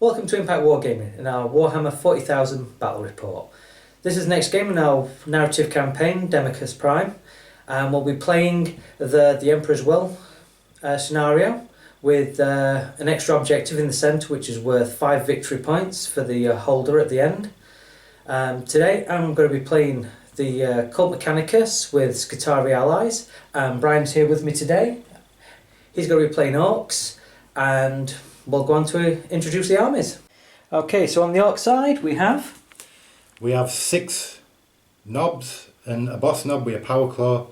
Welcome to Impact Wargaming and our Warhammer 40,000 battle report. This is the next game in our narrative campaign, Demichos Prime, and we'll be playing the Emperor's Will scenario with an extra objective in the centre which is worth 5 victory points for the holder at the end. Today I'm going to be playing the Cult Mechanicus with Skitarii allies, and Brian's here with me today. He's going to be playing Orks, and we'll go on to introduce the armies. Okay, so on the Orc side we have 6 knobs and a boss knob with a power claw.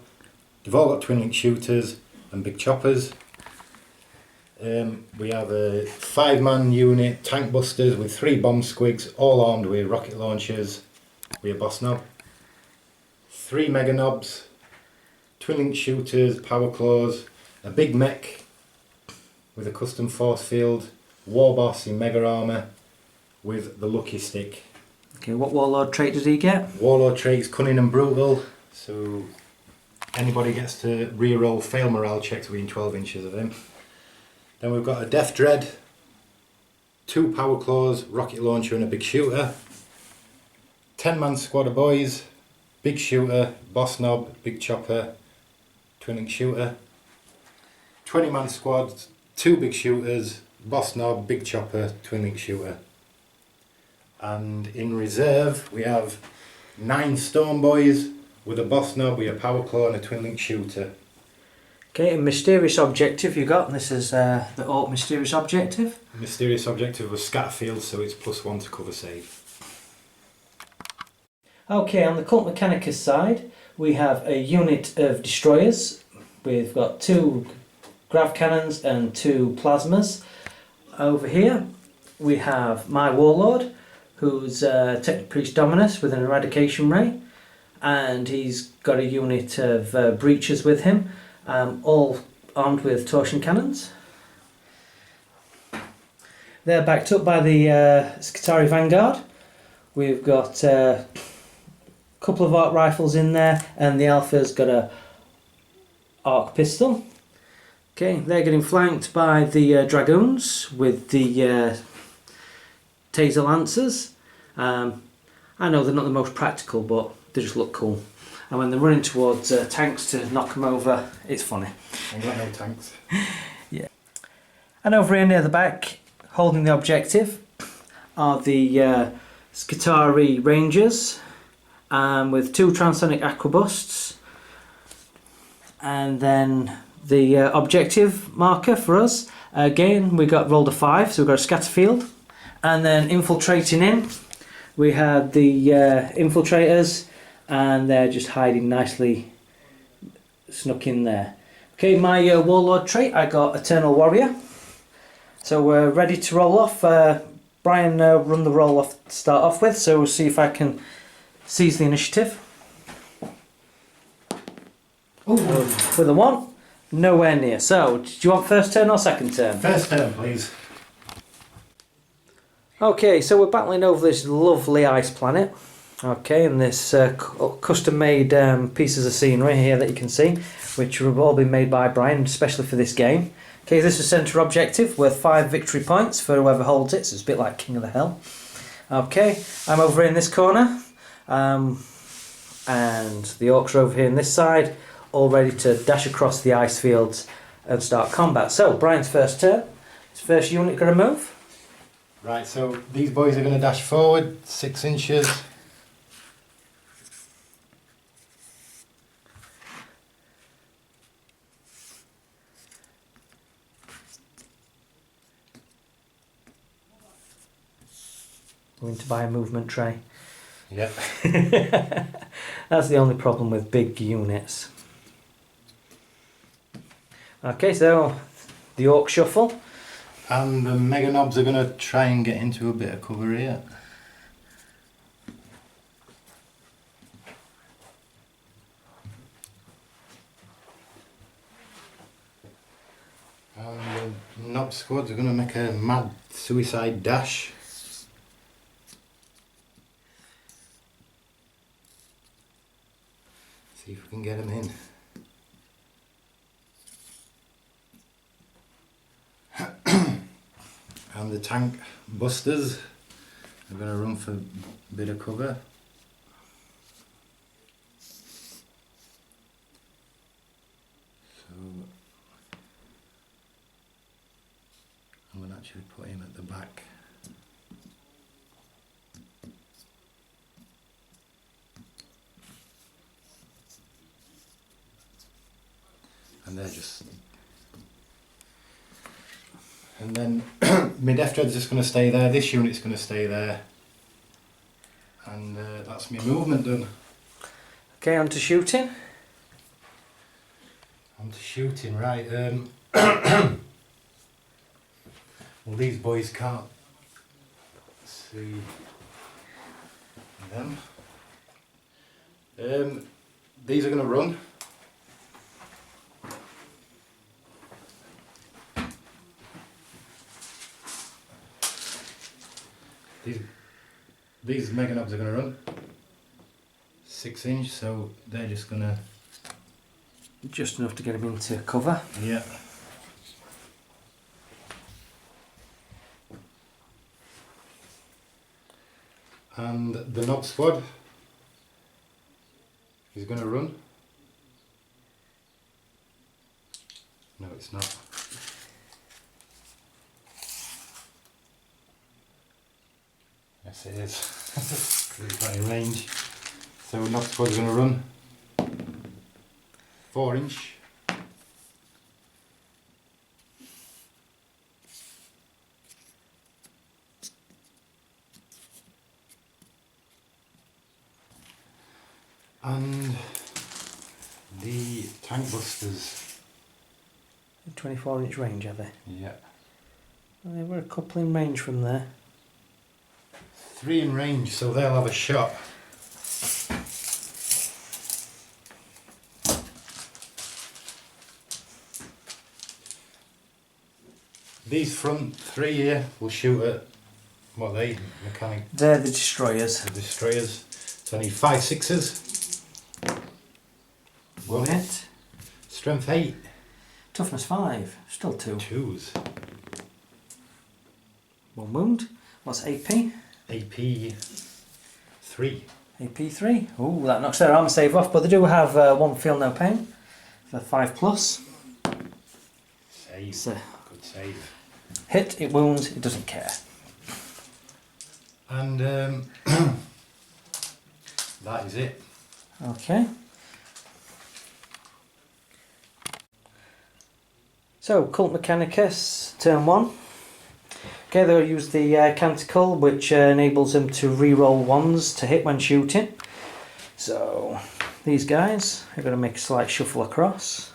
They've all got twin link shooters and big choppers. We have a 5-man unit tank busters with 3 bomb squigs, all armed with rocket launchers with a boss knob. 3 mega knobs, twin link shooters, power claws, a big mech with a custom force field, war boss in mega armour with the lucky stick. Okay, what warlord trait does he get? Warlord traits cunning and brutal, so anybody gets to reroll fail morale checks within 12 inches of him. Then we've got a death dread, 2 power claws, rocket launcher and a big shooter. 10-man squad of boys, big shooter, boss knob, big chopper, twin link shooter. 20-man squad, 2 big shooters, boss knob, big chopper, twin link shooter. And in reserve we have 9 stone boys with a boss knob, with a power claw and a twin link shooter. Okay, a mysterious objective you got. This is the Orc mysterious objective. Mysterious objective was Scatterfield, so it's +1 to cover save. Okay, on the Cult Mechanicus side we have a unit of destroyers. We've got 2 grav cannons and 2 plasmas. Over here we have my warlord, who's Tech Priest Dominus with an eradication ray, and he's got a unit of breachers with him, all armed with torsion cannons. They're backed up by the Skitarii Vanguard. We've got a couple of arc rifles in there, and the Alpha's got a arc pistol. Okay, they're getting flanked by the Dragoons with the Taser Lancers. I know they're not the most practical, but they just look cool. And when they're running towards tanks to knock them over, it's funny. I've got no tanks. Yeah. And over here near the back, holding the objective, are the Skitarii Rangers with 2 transonic aquabusts. And then the objective marker for us, again we got rolled a 5, so we've got a Scatterfield. And then infiltrating in, we had the infiltrators, and they're just hiding nicely, snuck in there. Okay, my warlord trait, I got Eternal Warrior. So we're ready to roll off. Brian run the roll off to start off with, so we'll see if I can seize the initiative. With a 1, nowhere near. So, do you want first turn or second turn? First turn, please. Okay, so we're battling over this lovely ice planet. Okay, and this custom-made pieces of scenery here that you can see, which have all been made by Brian, especially for this game. Okay, this is centre objective, worth 5 victory points for whoever holds it, so it's a bit like King of the Hill. Okay, I'm over here in this corner, and the Orcs are over here on this side, all ready to dash across the ice fields and start combat. So, Brian's first turn. His first unit going to move. Right, so these boys are going to dash forward 6 inches. Going to buy a movement tray. Yep. That's the only problem with big units. Okay, so the Orc shuffle. And the mega knobs are going to try and get into a bit of cover here. And the knob squads are going to make a mad suicide dash. See if we can get them in. And the tank busters are going to run for a bit of cover. So I'm going to actually put him at the back. And they're just... And then my Death Dread's just going to stay there, this unit's going to stay there. And that's my movement done. Okay, on to shooting. On to shooting, right. Well, these boys can't see them. These are going to run. These mega knobs are going to run 6 inch, so they're just going to... Just enough to get him into cover. Yeah. And the knob squad is going to run. No, it's not. Yes, it is. Because it's got in range. So knob squad is going to run 4 inch. And the tank busters. 24-inch range, have they? Yeah. Well, they were a couple in range from there. 3 in range, so they'll have a shot. These front 3 here will shoot at, what are they? Mechanic? They're the destroyers. The destroyers. So I need 5 6s. 1 hit. Strength 8. Toughness 5. Still 2. 2s. 1 wound. What's AP? AP 3. AP 3. Ooh, that knocks their armor save off, but they do have 1 feel no pain for 5+. Save. So, good save. hit, it wounds, it doesn't care. And that is it. Okay. So, Cult Mechanicus, turn 1. Okay, they'll use the canticle, which enables them to re-roll 1s to hit when shooting. So, these guys are going to make a slight shuffle across.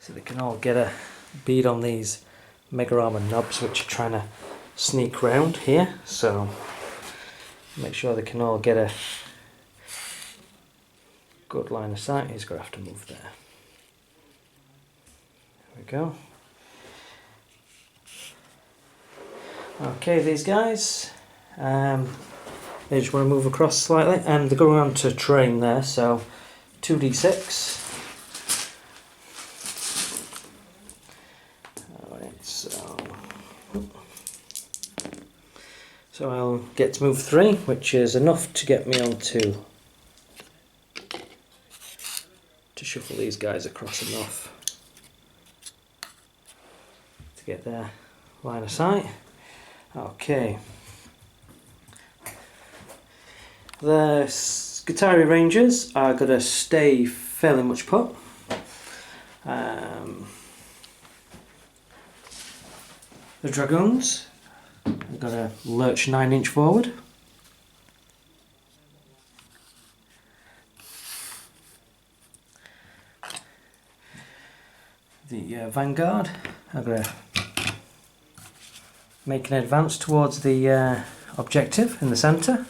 So they can all get a bead on these mega armor knobs, which are trying to sneak round here. So, make sure they can all get a good line of sight. He's going to have to move there. There we go. Okay, these guys, they just want to move across slightly, and they're going on to terrain there, so 2d6. Alright, so I'll get to move 3, which is enough to get me onto to shuffle these guys across enough to get their line of sight. Okay. The Skitarii Rangers are going to stay fairly much put. The Dragoons are going to lurch 9 inch forward. The Vanguard are going to make an advance towards the objective in the centre.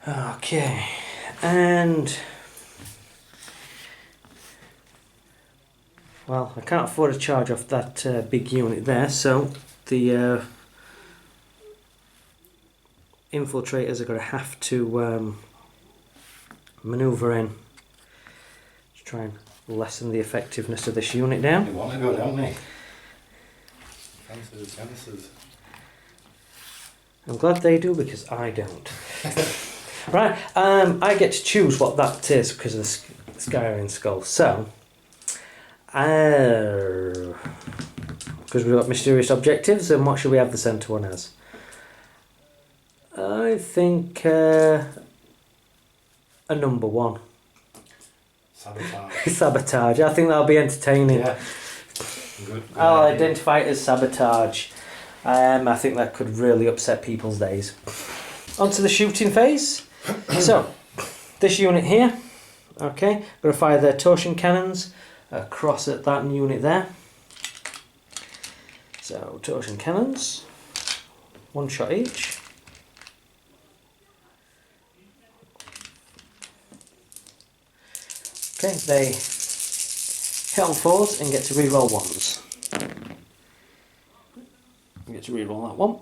Okay, and Well, I can't afford a charge off that big unit there, so the infiltrators are going to have to manoeuvre in to try and lessen the effectiveness of this unit down. They want to go, don't they? Fences. I'm glad they do because I don't. Right, I get to choose what that is because of the Skitarii skull. So, because we've got mysterious objectives, and what should we have the centre one as? I think a number 1. Sabotage. Sabotage. I think that'll be entertaining. Yeah. Good I'll idea. identify it as sabotage. I think that could really upset people's days. On to the shooting phase. So, this unit here, okay, going to fire their torsion cannons across at that unit there. So, torsion cannons, 1 shot each. Okay, they hit on 4s and get to reroll 1s. I get to reroll that one.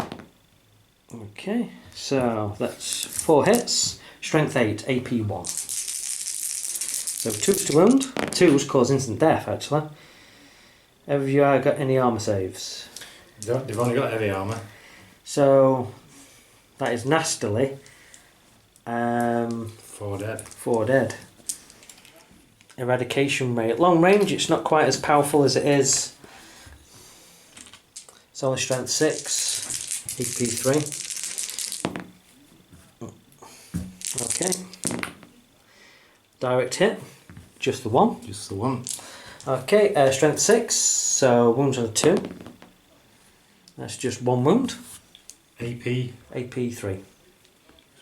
Okay, so that's 4 hits, strength 8, AP 1. So 2s to wound, 2s cause instant death actually. Have you got any armour saves? They've only got heavy armour. So that is nastily 4 dead. 4 dead. Eradication rate. Long range, it's not quite as powerful as it is. Solid strength 6, AP 3. Okay. Direct hit, just the 1. Just the 1. Okay, strength 6, so wounds on a 2. That's just 1 wound. AP. AP 3. Just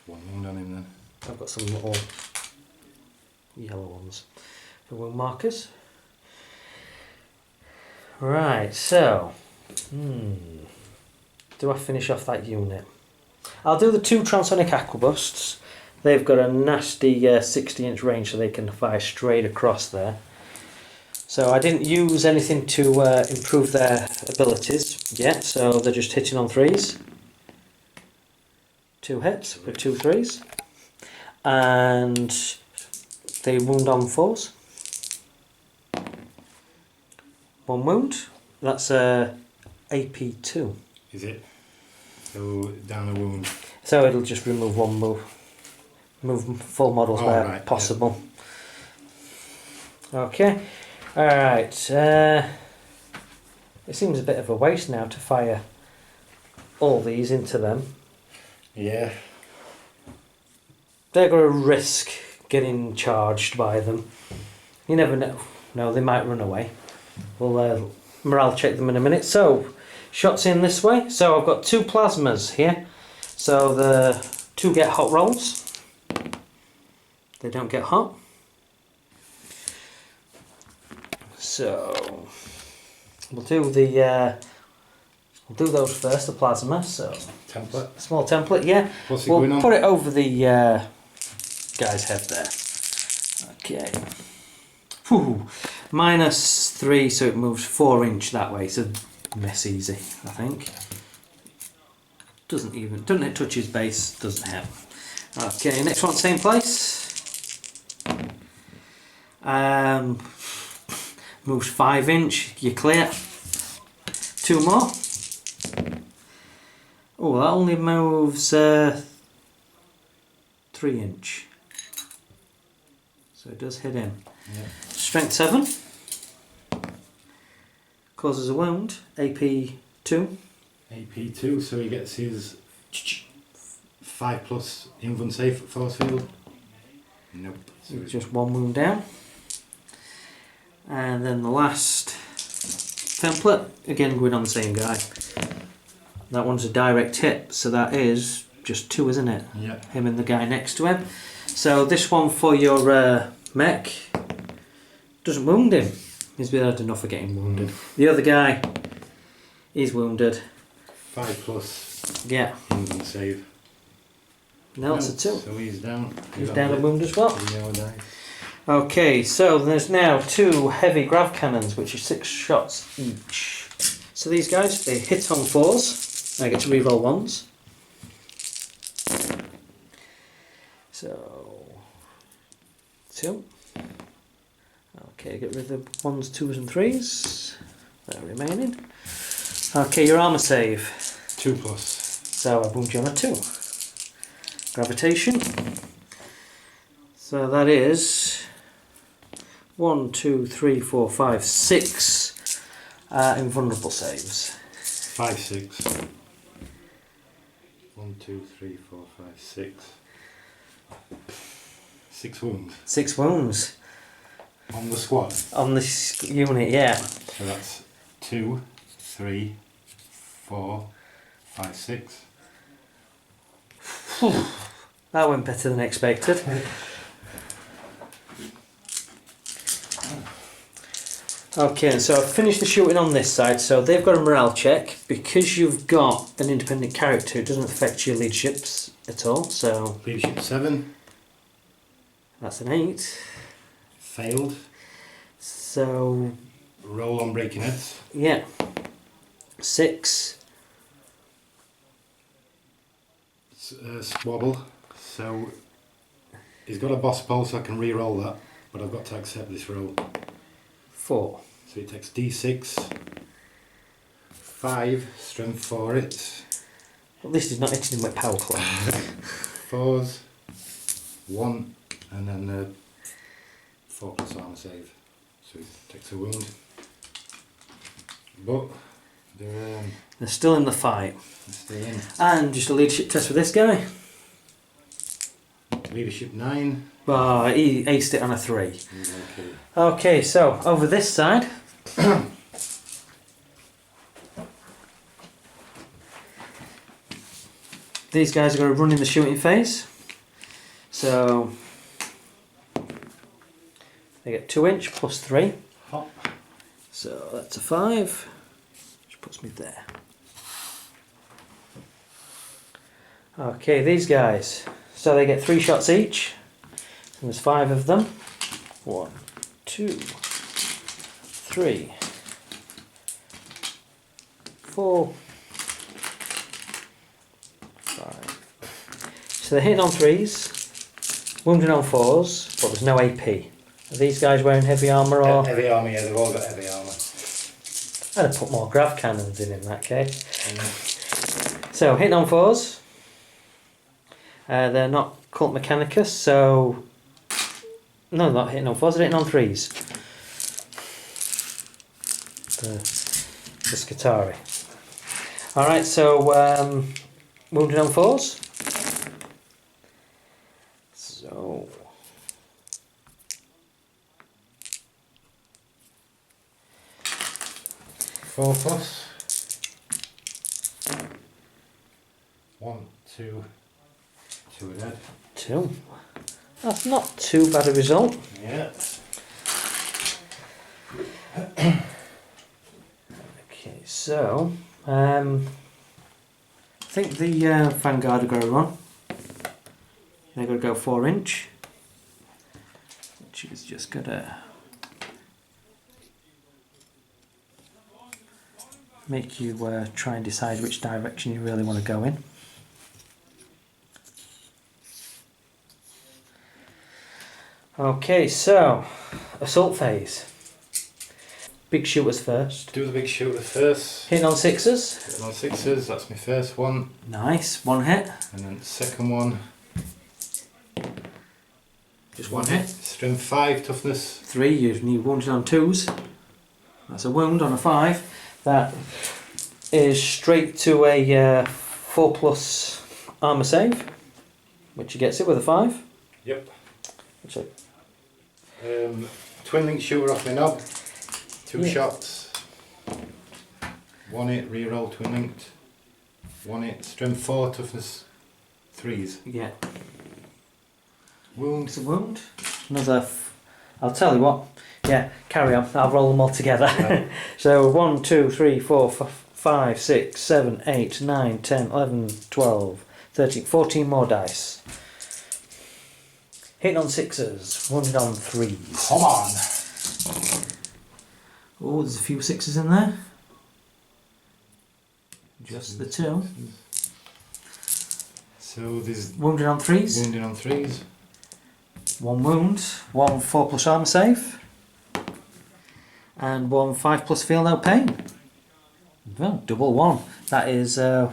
1 wound on him then. I've got some little yellow ones for wound markers. Right, so do I finish off that unit? I'll do the 2 transonic aquabusts. They've got a nasty 60-inch range, so they can fire straight across there. So I didn't use anything to improve their abilities yet, so they're just hitting on 3s. 2 hits with 2 3s. And they wound on 4s. 1 wound. That's AP 2. Is it? So down a wound. So it'll just remove 1 move. Move full models where right, possible. Yeah. Okay. Alright. It seems a bit of a waste now to fire all these into them. Yeah. They're going to risk getting charged by them. You never know. No, they might run away. We'll morale check them in a minute. So, shots in this way. So I've got 2 plasmas here. So the 2 get hot rolls. They don't get hot. So we'll do the we'll do those first. The plasma. So Template. Small template. Yeah. What's it We'll going on? put it over the guy's head there. Okay. Whew. -3, so it moves 4 inch that way. So miss easy, I think. Doesn't it touch his base? Doesn't hit. Okay, next one, same place. Moves 5 inch. You're clear. 2 more. Oh, that only moves 3 inch. So it does hit him. Yeah. Strength 7. Causes a wound. AP 2. AP 2, so he gets his 5+ invuln save force field. Nope. So It's just 1 wound down. And then the last template, again going on the same guy. That one's a direct hit, so that is just 2, isn't it? yeah. Him and the guy next to him. So this one for your mech doesn't wound him. He's been had enough of getting wounded. The other guy is wounded. 5+ Yeah. invuln save. No, it's a 2. So he's down. He's down a wound as well. 3 yellow dice. Okay, so there's now 2 heavy grav cannons, which are 6 shots each. So these guys, they hit on 4s. I get to reroll 1s. So 2. Okay, get rid of 1s, 2s and 3s. They're remaining. Okay, your armour save. 2+. So I boomed you on a 2. Gravitation. So that is 1, 2, 3, 4, 5, 6 invulnerable saves. 5, 6. 1, 2, 3, 4, 5, 6. 6 wounds. 6 wounds. On the squad. On this unit, yeah. So that's 2, 3, 4, 5, 6. That went better than expected. Okay, so I've finished the shooting on this side, so they've got a morale check. Because you've got an independent character, it doesn't affect your leaderships at all, so... Leadership 7. That's an 8. Failed. So... Roll on breaking heads. yeah. 6. Squabble. So he's got a boss pole, so I can re-roll that, but I've got to accept this roll. 4. So he takes D6, 5 strength for it, At least he's not hitting him with power claw. 4s, 1, and then 4+ armor save. So he takes a wound. But they're still in the fight. still in. And just a leadership test for this guy. Leadership 9. Well, he aced it on a 3. Okay. Okay, so over this side. These guys are going to run in the shooting phase. So they get 2 inch plus 3. Hop. So that's a 5, which puts me there. Okay, these guys. So they get 3 shots each. And there's 5 of them. 1, 2, 3, 4, 5. So they're hitting on 3s, wounding on 4s, but there's no AP. Are these guys wearing heavy armour or? Heavy armour, yeah, they've all got heavy armour. I'd have put more grav cannons in that case. So hitting on 4s. They're not Cult Mechanicus, so no, not hitting on 4s, they're hitting on 3s. The Skitarii. Alright, so wounded on 4s. So 4+. 1, 2, 2 are dead. 2. That's not too bad a result. Yeah. Okay, so I think the Vanguard are going to run. They're going to go 4 inch, which is just going to make you try and decide which direction you really want to go in. Okay, so assault phase. Big shooters first. Do the big shooter first. Hitting on 6s. Hitting on 6s, that's my first one. Nice, 1 hit. And then the second one. Just 1 hit. Strength 5, toughness. 3, you need wounded on 2s. That's a wound on a 5. That is straight to a 4+ armour save, which he gets it with a 5. Yep. Which I, Twin link shooter off my knob. 2 Yeah. shots. 1 hit, reroll, twin linked. 1 hit, strength 4, toughness 3s. yeah, Wound. it's a wound. Another. I'll tell you what. Yeah, carry on. I'll roll them all together. Right. So 1, 2, 3, 4, 5, 6, 7, 8, 9, 10, 11, 12, 13, 14 more dice. Hitting on 6s, wounded on 3s. Come on! Oh, there's a few 6s in there. Just the 2. So there's Wounded on 3s. wounded on 3s. 1 wound, 1 4+ armour save. And 1 5+ feel no pain. Well, double 1. That is one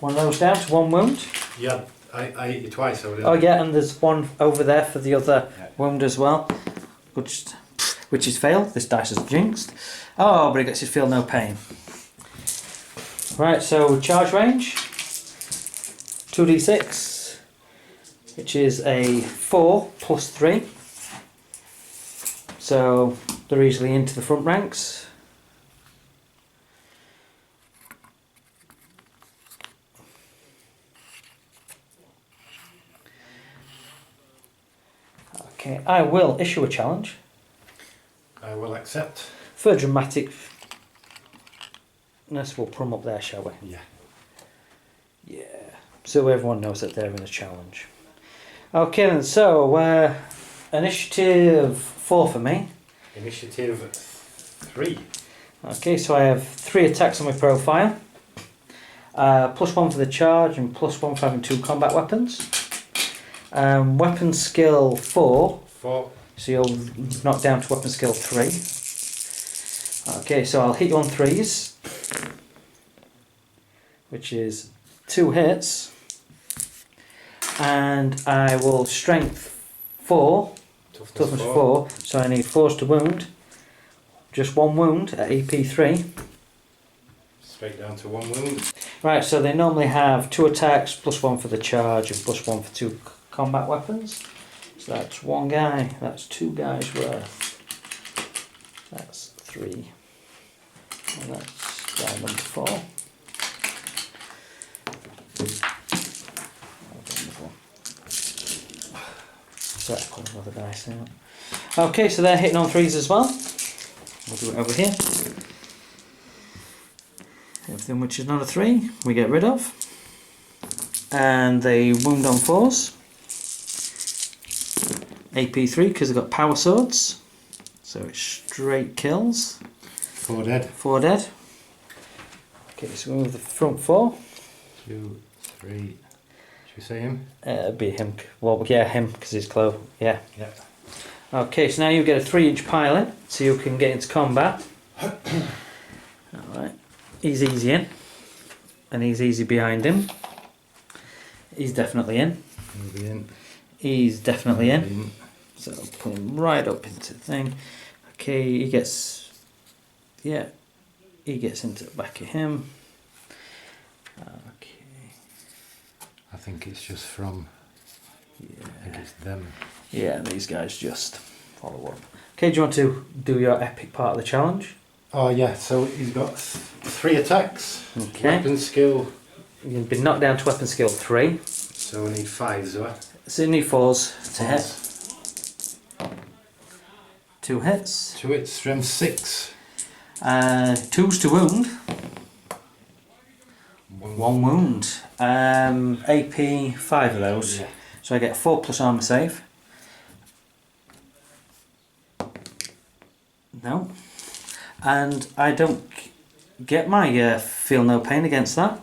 of those down to 1 wound. Yeah, I hit you twice over there. Oh yeah, and there's 1 over there for the other Yeah. wound as well. Which is failed. This dice is jinxed. Oh, but it gets his feel no pain. Right, so charge range. 2d6. Which is a 4 + 3. So they're easily into the front ranks. Okay, I will issue a challenge. I will accept. For dramaticness, we'll put them up there, shall we? Yeah. Yeah. So everyone knows that they're in a challenge. Okay then, so initiative 4 for me. Initiative 3. Okay, so I have 3 attacks on my profile. +1 for the charge and +1 for having 2 combat weapons. Weapon skill 4. 4. So you'll knock down to weapon skill 3. Okay, so I'll hit you on 3s. Which is 2 hits. And I will strength 4. Toughness 4. So I need 4s to wound. Just 1 wound at AP 3. Straight down to 1 wound. Right, so they normally have 2 attacks, +1 for the charge and +1 for 2 combat weapons. So that's 1 guy, that's 2 guys worth. That's 3. And that's guy number 4. So I put another dice out. Okay, so they're hitting on 3s as well. We'll do it over here. Everything which is not a 3 we get rid of. And they wound on 4s. AP 3 because they've got power swords. So it's straight kills. 4 dead. 4 dead. Okay, so we move the front 4. 2, 3. Should we say him? It'd be him. Well, yeah, him because he's close. Yeah. Yeah. Okay, so now you get a 3-inch pilot, so you can get into combat. Alright. He's easy in. And he's easy behind him. He's definitely in. He'll be in. He's definitely He'll be in. So I'll put him right up into the thing. Okay, he gets... Yeah. He gets into the back of him. Okay. I think it's just from... Yeah. I think it's them. Yeah, these guys just follow up. Okay, do you want to do your epic part of the challenge? Oh yeah, so he's got 3 attacks. Okay. Weapon skill. You've been knocked down to weapon skill 3. So we need 5s, do I? So you need 4s to hit. 2 hits. 2 hits, strength 6. 2s to wound. 1 wound. AP 5 of those. Yeah. So I get 4+ armour save. No. And I don't get my feel no pain against that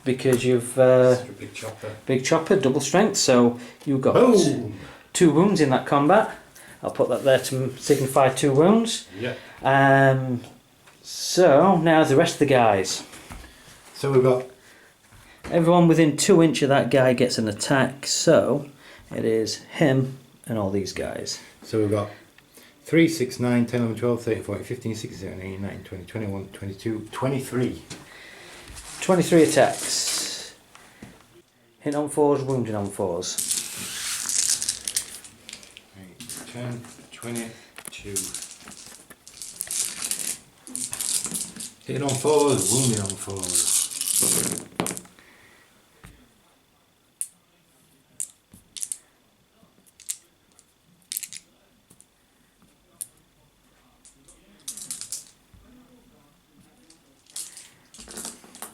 because you've Big chopper. big chopper, double strength. So you got Boom! 2 wounds in that combat. I'll put that there to signify 2 wounds. Yeah. So now the rest of the guys. So we've got Everyone within 2 inch of that guy gets an attack. So it is him and all these guys. So we've got 3, 6, 9, 10, 11, 12, 13, 14, 15, 16, 17, 18, 19, 20, 21, 22, 23. 23 attacks. Hit on 4s, wounding on 4s. 10, 22. Hitting on 4s, wounding on 4s.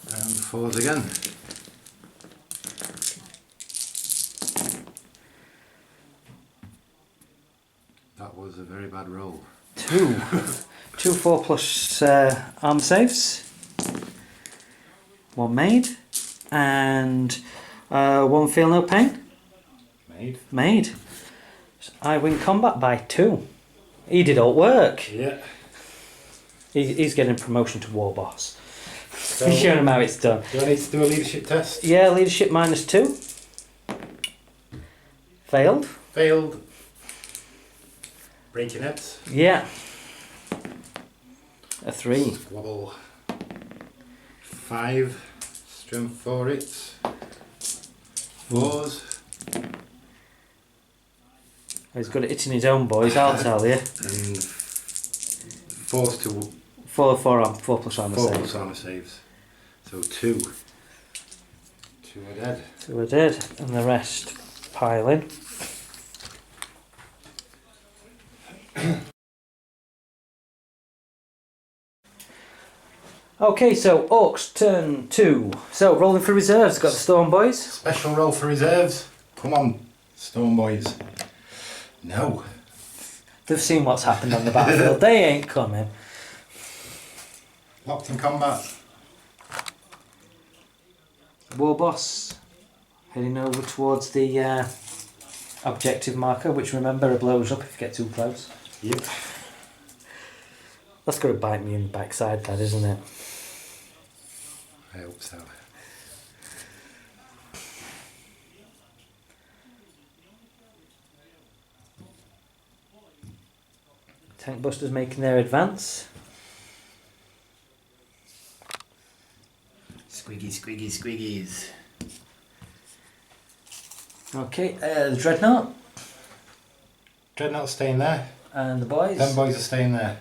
And 4s again. That was a very bad roll. 2. 2 4+ arm saves. 1 made. And 1 feel no pain. Made. So I win combat by 2. He did all work. Yeah. He's getting promotion to war boss. So, He's showing him how it's done. do I need to do a leadership test? Yeah, leadership -2. Failed. Failed. Breaking heads. Yeah. A 3. Squabble. 5. Strength 4 hits. 4s. He's good at hitting his own boys, I'll tell you. And 4s to 4 plus armor 4 save. plus armor saves. So 2. 2 are dead. 2 are dead, and the rest piling. Okay, so Orks turn 2. So rolling for reserves, got the Storm Boys. Special roll for reserves. Come on, Storm Boys. No. They've seen what's happened on the battlefield, they ain't coming. Locked in combat. War Boss heading over towards the objective marker, which remember blows up if you get too close. Yep. That's got to bite me in the backside, that, isn't it? I hope so. Tank Busters making their advance. Squiggies. Okay, the Dreadnought Dreadnought's staying there. and the boys. Them boys are staying there.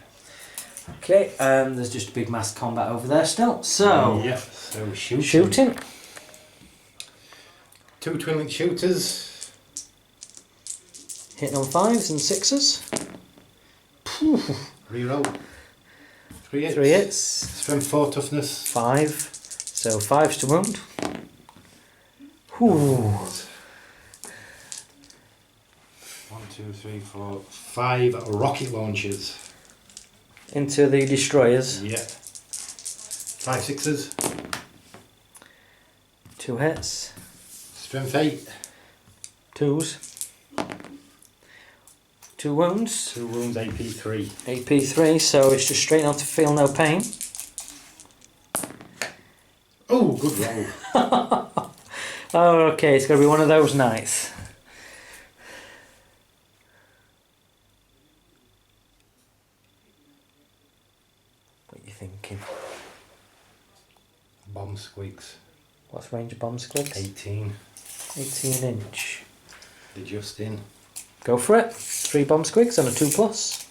Okay, there's just a big mass combat over there still. So, Yep. So shooting. shooting. 2 twin link shooters. Hitting on 5s and 6s. Reroll. 3 hits. 3 hits. Strength 4 toughness. 5. So 5s to wound. Ooh. 1, 2, 3, 4, 5 rocket launchers. Into the destroyers. Yeah. 5 6s. 2 hits. Strength 8. 2s. 2 wounds. 2 wounds. AP 3. AP 3, so it's just straight on to feel no pain. Oh, good roll. Oh, okay, it's going to be one of those nights. What are you thinking? Bomb squeaks. What's range of bomb squigs? 18. 18 inch. They're just in. Go for it. 3 bomb squigs and a 2+.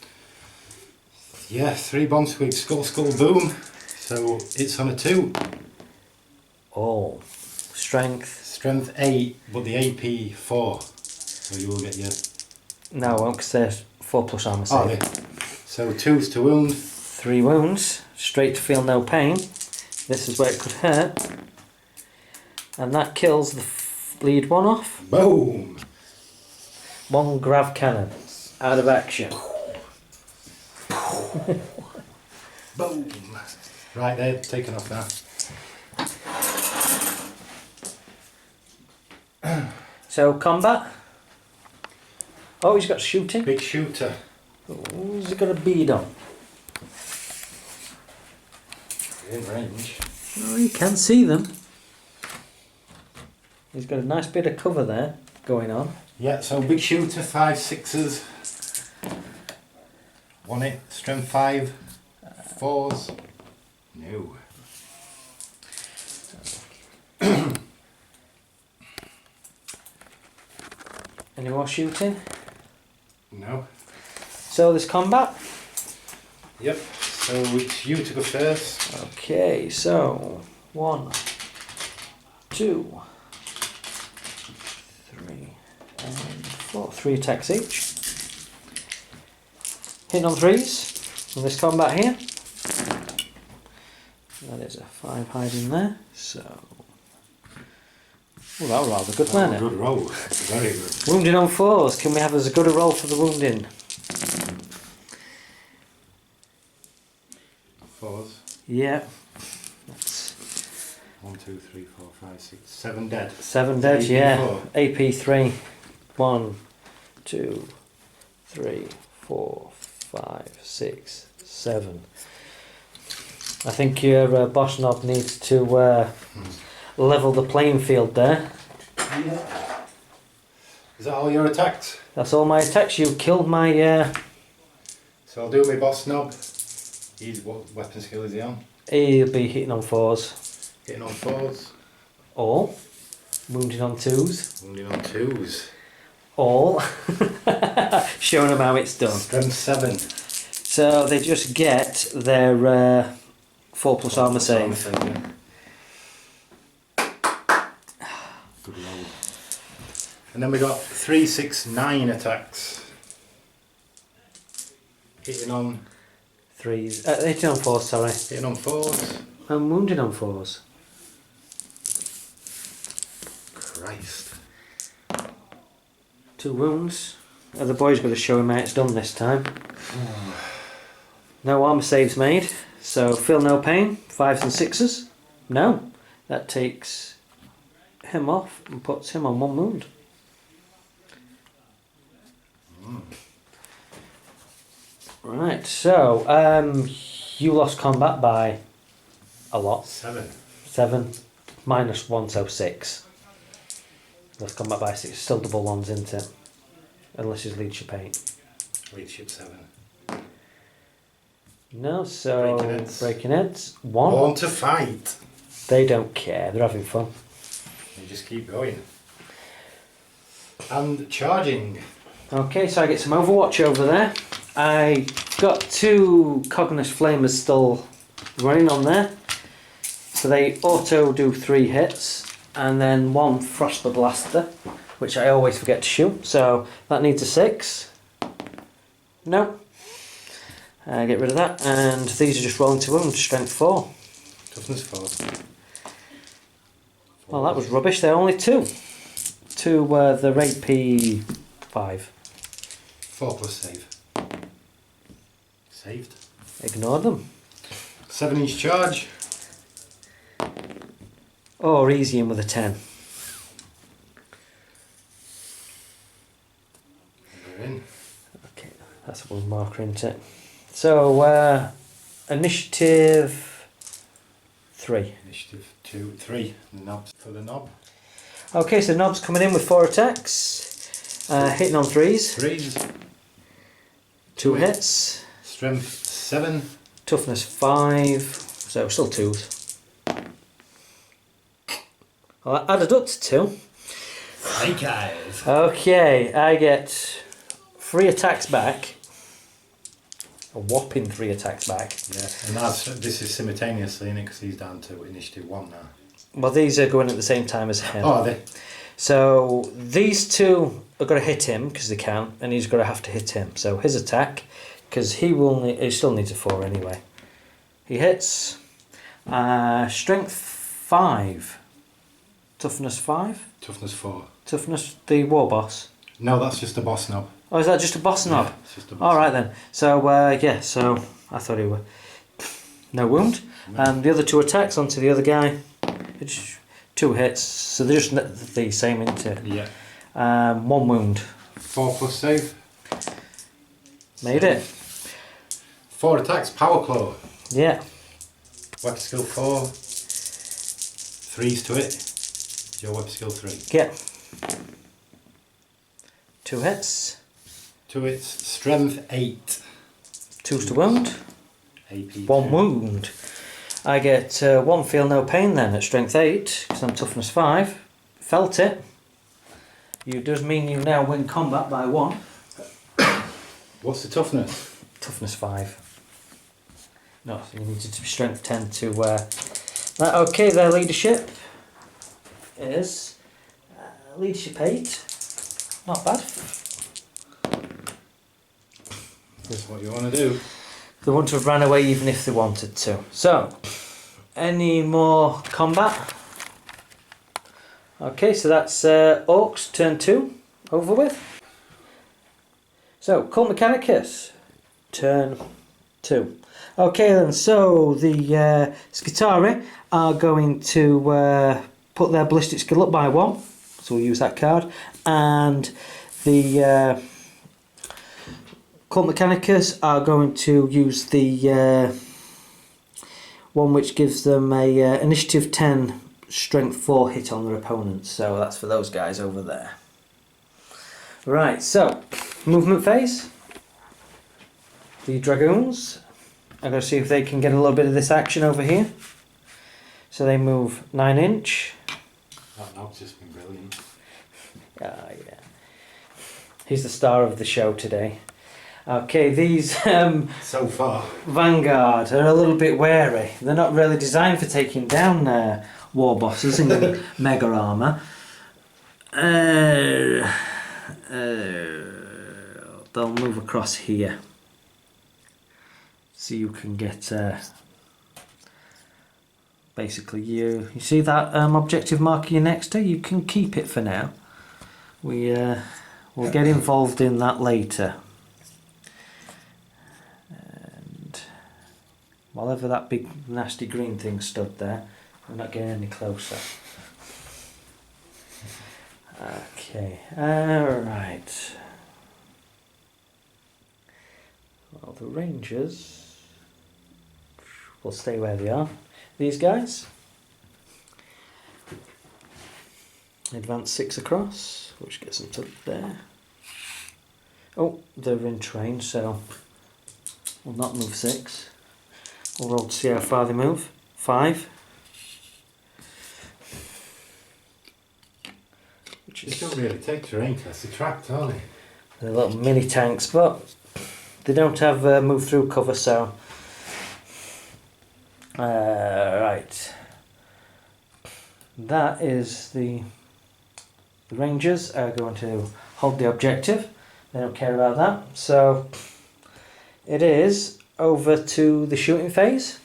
Yeah, 3 bomb squeaks. Skull, boom. So it's on a 2. Oh, strength. Strength 8, but the AP 4. So you will get your... No, I won't, because they're 4+ armor save. Oh, yeah. So 2s to wound. 3 wounds, straight to feel no pain. This is where it could hurt. And that kills the lead one off. Boom. 1 grav cannon out of action. Boom. Right, they're taken off now. So combat. Oh, he's got shooting. Big shooter. Who's he got a bead on? In range. Oh, you can see them. He's got a nice bit of cover there going on. Yeah, so big shooter, 5 6s. 1 hit, strength 5. 4s. No. Any more shooting? No. So there's combat. Yep. So it's you to go first. Okay, so 1, 2, 3, and 4. 3 attacks each. Hitting on 3s in this combat here. That is a 5 hiding there. So, oh, that was rather good, wasn't it? Good roll. Very good. Wounding on 4s. Can we have as good a roll for the wounding? Yeah. That's 1, 2, 3, 4, 5, 6, 7 dead. 7 dead, AP4. yeah. AP3. 1, 2, 3, 4, 5, 6, 7. I think your boss knob needs to level the playing field there. Yeah. Is that all your attacks? That's all my attacks. You killed my... So I'll do my boss knob. What weapon skill is he on? He'll be hitting on 4s. Hitting on 4s. Or wounding on 2s. Wounding on 2s. All. Showing them how it's done. Strength 7. So they just get their 4+ armour save. Good roll. And then we got 3, 6, 9 attacks. Hitting on 3s. Hitting on 4s, sorry. Hitting on 4s. And wounding on 4s. Christ. 2 wounds. The boy's got to show him how it's done this time. No armour saves made. So feel no pain. 5s and 6s. No. That takes him off and puts him on 1 wound. Right, so you lost combat by a lot. 7. 7 minus 1, so 6. Lost combat by 6. Still double 1s, isn't it? Unless his leadership 8. Leadership 7. No, so breaking heads. 1. Born to fight. They don't care. They're having fun. You just keep going. And charging. Okay, so I get some Overwatch over there. I got 2 Cognos Flamers still running on there. So they auto do 3 hits, and then 1 Frostler Blaster, which I always forget to shoot. So that needs a 6. No. Get rid of that, and these are just rolling to wound, strength 4. Toughness 4. Well, that was rubbish. They're only 2. To the AP 5. 4 plus save. Saved. Ignore them. 7-inch charge. Or easy in with a 10. We're in. Okay, that's a 1 marker, isn't it? So, initiative 3. Initiative 2, 3. Knobs for the knob. Okay, so Nob's coming in with 4 attacks. Hitting on 3s. 3s. 2 hits. Strength 7. Toughness 5. So, still 2s. Well, that added up to 2. Snake eyes. Okay, I get 3 attacks back. A whopping 3 attacks back. Yeah, and this is simultaneously in it because he's down to initiative 1 now. Well, these are going at the same time as him. Oh, are they? So these 2 are going to hit him because they can, and he's going to have to hit him. So his attack, because he still needs a 4 anyway. He hits. Strength 5. Toughness 5. Toughness 4. Toughness, the war boss. No, that's just a boss knob. Oh, is that just a boss knob? Yeah, it's just a boss All right then. So yeah. So I thought he were no wound, and the other 2 attacks onto the other guy. It's 2 hits, so they're just the same, isn't it? Yeah. 1 wound. 4 plus save. Made it. 4 attacks. Power claw. Yeah. Weapon skill 4. 3s to it. Your weapon skill 3. Yeah. 2 hits. 2 hits. Strength 8. 2s to wound. AP 1 2. wound. I get 1 feel no pain then at strength 8 because I'm toughness 5. Felt it. You does mean you now win combat by 1. What's the toughness? Toughness 5. No, so you needed to be strength 10 to. Okay, their leadership is leadership 8. Not bad. That's what you want to do. They wouldn't have ran away even if they wanted to. So, any more combat? Okay, so that's Orks turn 2 over with. So, Cult Mechanicus turn 2. Okay then, so the Skitarii are going to put their ballistic skill up by 1, so we'll use that card, and the Cult Mechanicus are going to use the one which gives them a initiative 10 strength 4 hit on their opponents, so that's for those guys over there. Right, so movement phase. The Dragoons are going to see if they can get a little bit of this action over here. So they move 9 inch. That nog's just been brilliant. Ah, yeah. He's the star of the show today. Okay, these So far. Vanguard are a little bit wary. They're not really designed for taking down war bosses in mega armour. They'll move across here. So you can get basically you see that objective marker you're next to? You can keep it for now. We'll get involved in that later. And whatever that big nasty green thing stood there, we're not getting any closer. Okay, alright. Well, the Rangers will stay where they are. These guys advance 6 across, which gets them to there. Oh, they're in train, so we'll not move 6. We'll roll to see how far they move. 5. They don't really take terrain tests, they tracked, aren't they? They're little mini tanks, but they don't have move through cover, so right. That is the Rangers are going to hold the objective. They don't care about that. So it is over to the shooting phase.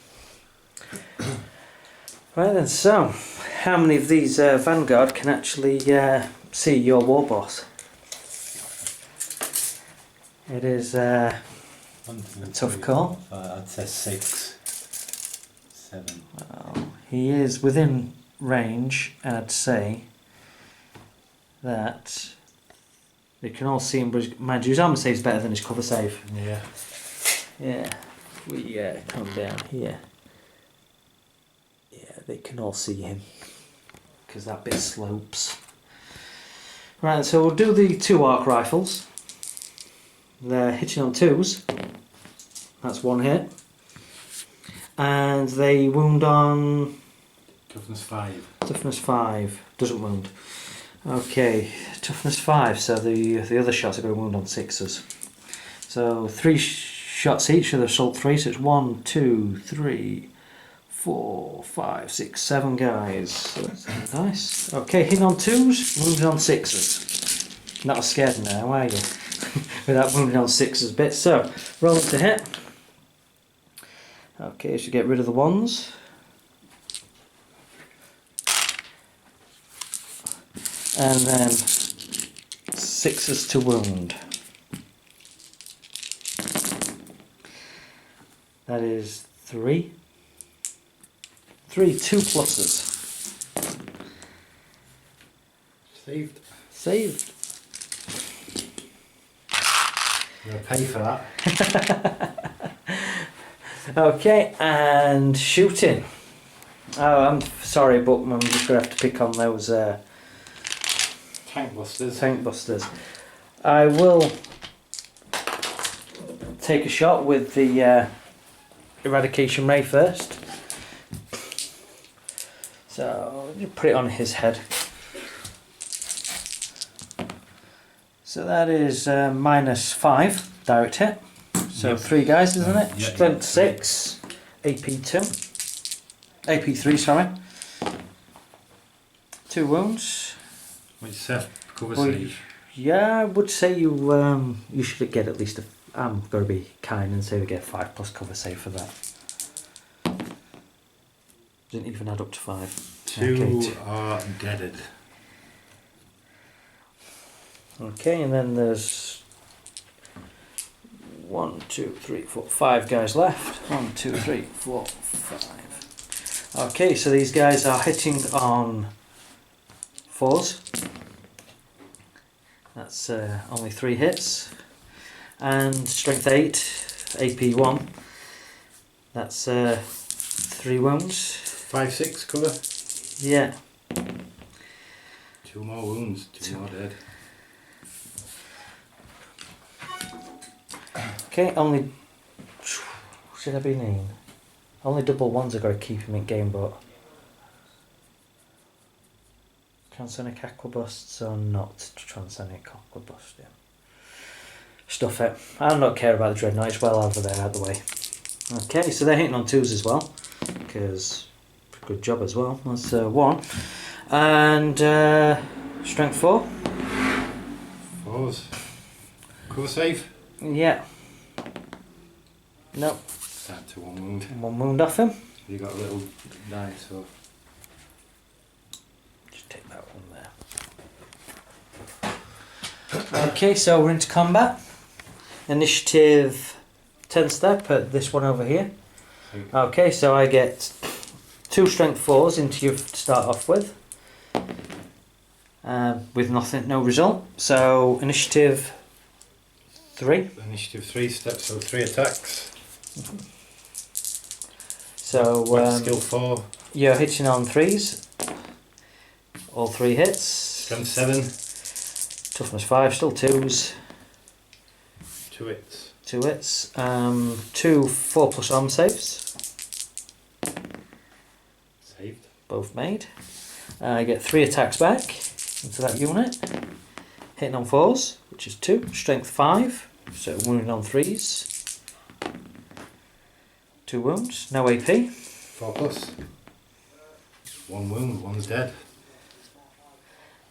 Right then, so how many of these Vanguard can actually see your war boss? It is a tough call. I'd say 6, 7. Well, he is within range, and I'd say that they can all see him, but mind you, his armor save is better than his cover save. Yeah. Yeah, we come down here. Yeah, they can all see him because that bit slopes. Right, so we'll do the 2 arc rifles. They're hitting on 2s. That's 1 hit. And they wound on Toughness 5. toughness 5. Doesn't wound. Okay, toughness 5. So the other shots are going to wound on 6s. So 3 shots each of the assault 3. So it's 1, 2, 3, 4, 5, 6, 7 guys. So that's nice. Okay, hitting on 2s, wounded on 6s. Not as scared now, are you? Without wounded on 6s bit. So rolling to hit. Okay, should get rid of the 1s. And then 6s to wound. That is 3. 3, 2 pluses. Saved. Saved. I'm going to pay for that. Okay, and shooting. Oh, I'm sorry, but I'm just going to have to pick on those Tank busters. tank busters. I will take a shot with the eradication ray first. So you put it on his head. So that is -5 direct hit. So Yep. 3 guys, isn't it? Yeah, Strength yeah. 6, AP 2, AP 3. Sorry. 2 wounds. Which Seth cover Well, save. Yeah, I would say you should get at least a. I'm going to be kind and say they get 5+ cover save for that. Didn't even add up to 5. 2 are deaded. Okay, and then there's 1, 2, 3, 4, 5 guys left. 1, 2, 3, 4, 5. Okay, so these guys are hitting on 4s. That's only 3 hits. And strength 8, AP 1. That's 3 wounds. 5, 6 cover. Yeah. 2 more wounds, 2 more dead. Okay, only. Should I be mean? Only double ones are going to keep him in game, but. Transonic Aquabusts or not Transonic Aquabusting? Stuff it. I don't care about the Dreadnought, it's well over there, out of the way. Okay, so they're hitting on 2s as well, because good job as well. That's 1. And strength 4. 4s. Cover save. Yeah. Nope. Down to 1 wound. 1 wound off him. You got a little die, so. Just take that one there. Okay, so we're into combat. Initiative 10 step at this one over here. Okay, so I get 2 strength 4s into you to start off with nothing, no result. So initiative 3. Initiative 3 steps, so 3 attacks. So Skill 4. you're hitting on 3s. All 3 hits. Strength 7. Toughness 5, still 2s. 2 hits. 2 hits. 2 4+ arm saves. Saved. Both made. I get 3 attacks back into that unit. Hitting on 4s, which is 2. Strength 5, so wounding on 3s. 2 wounds, no AP. 4+. 1 wound, 1's dead.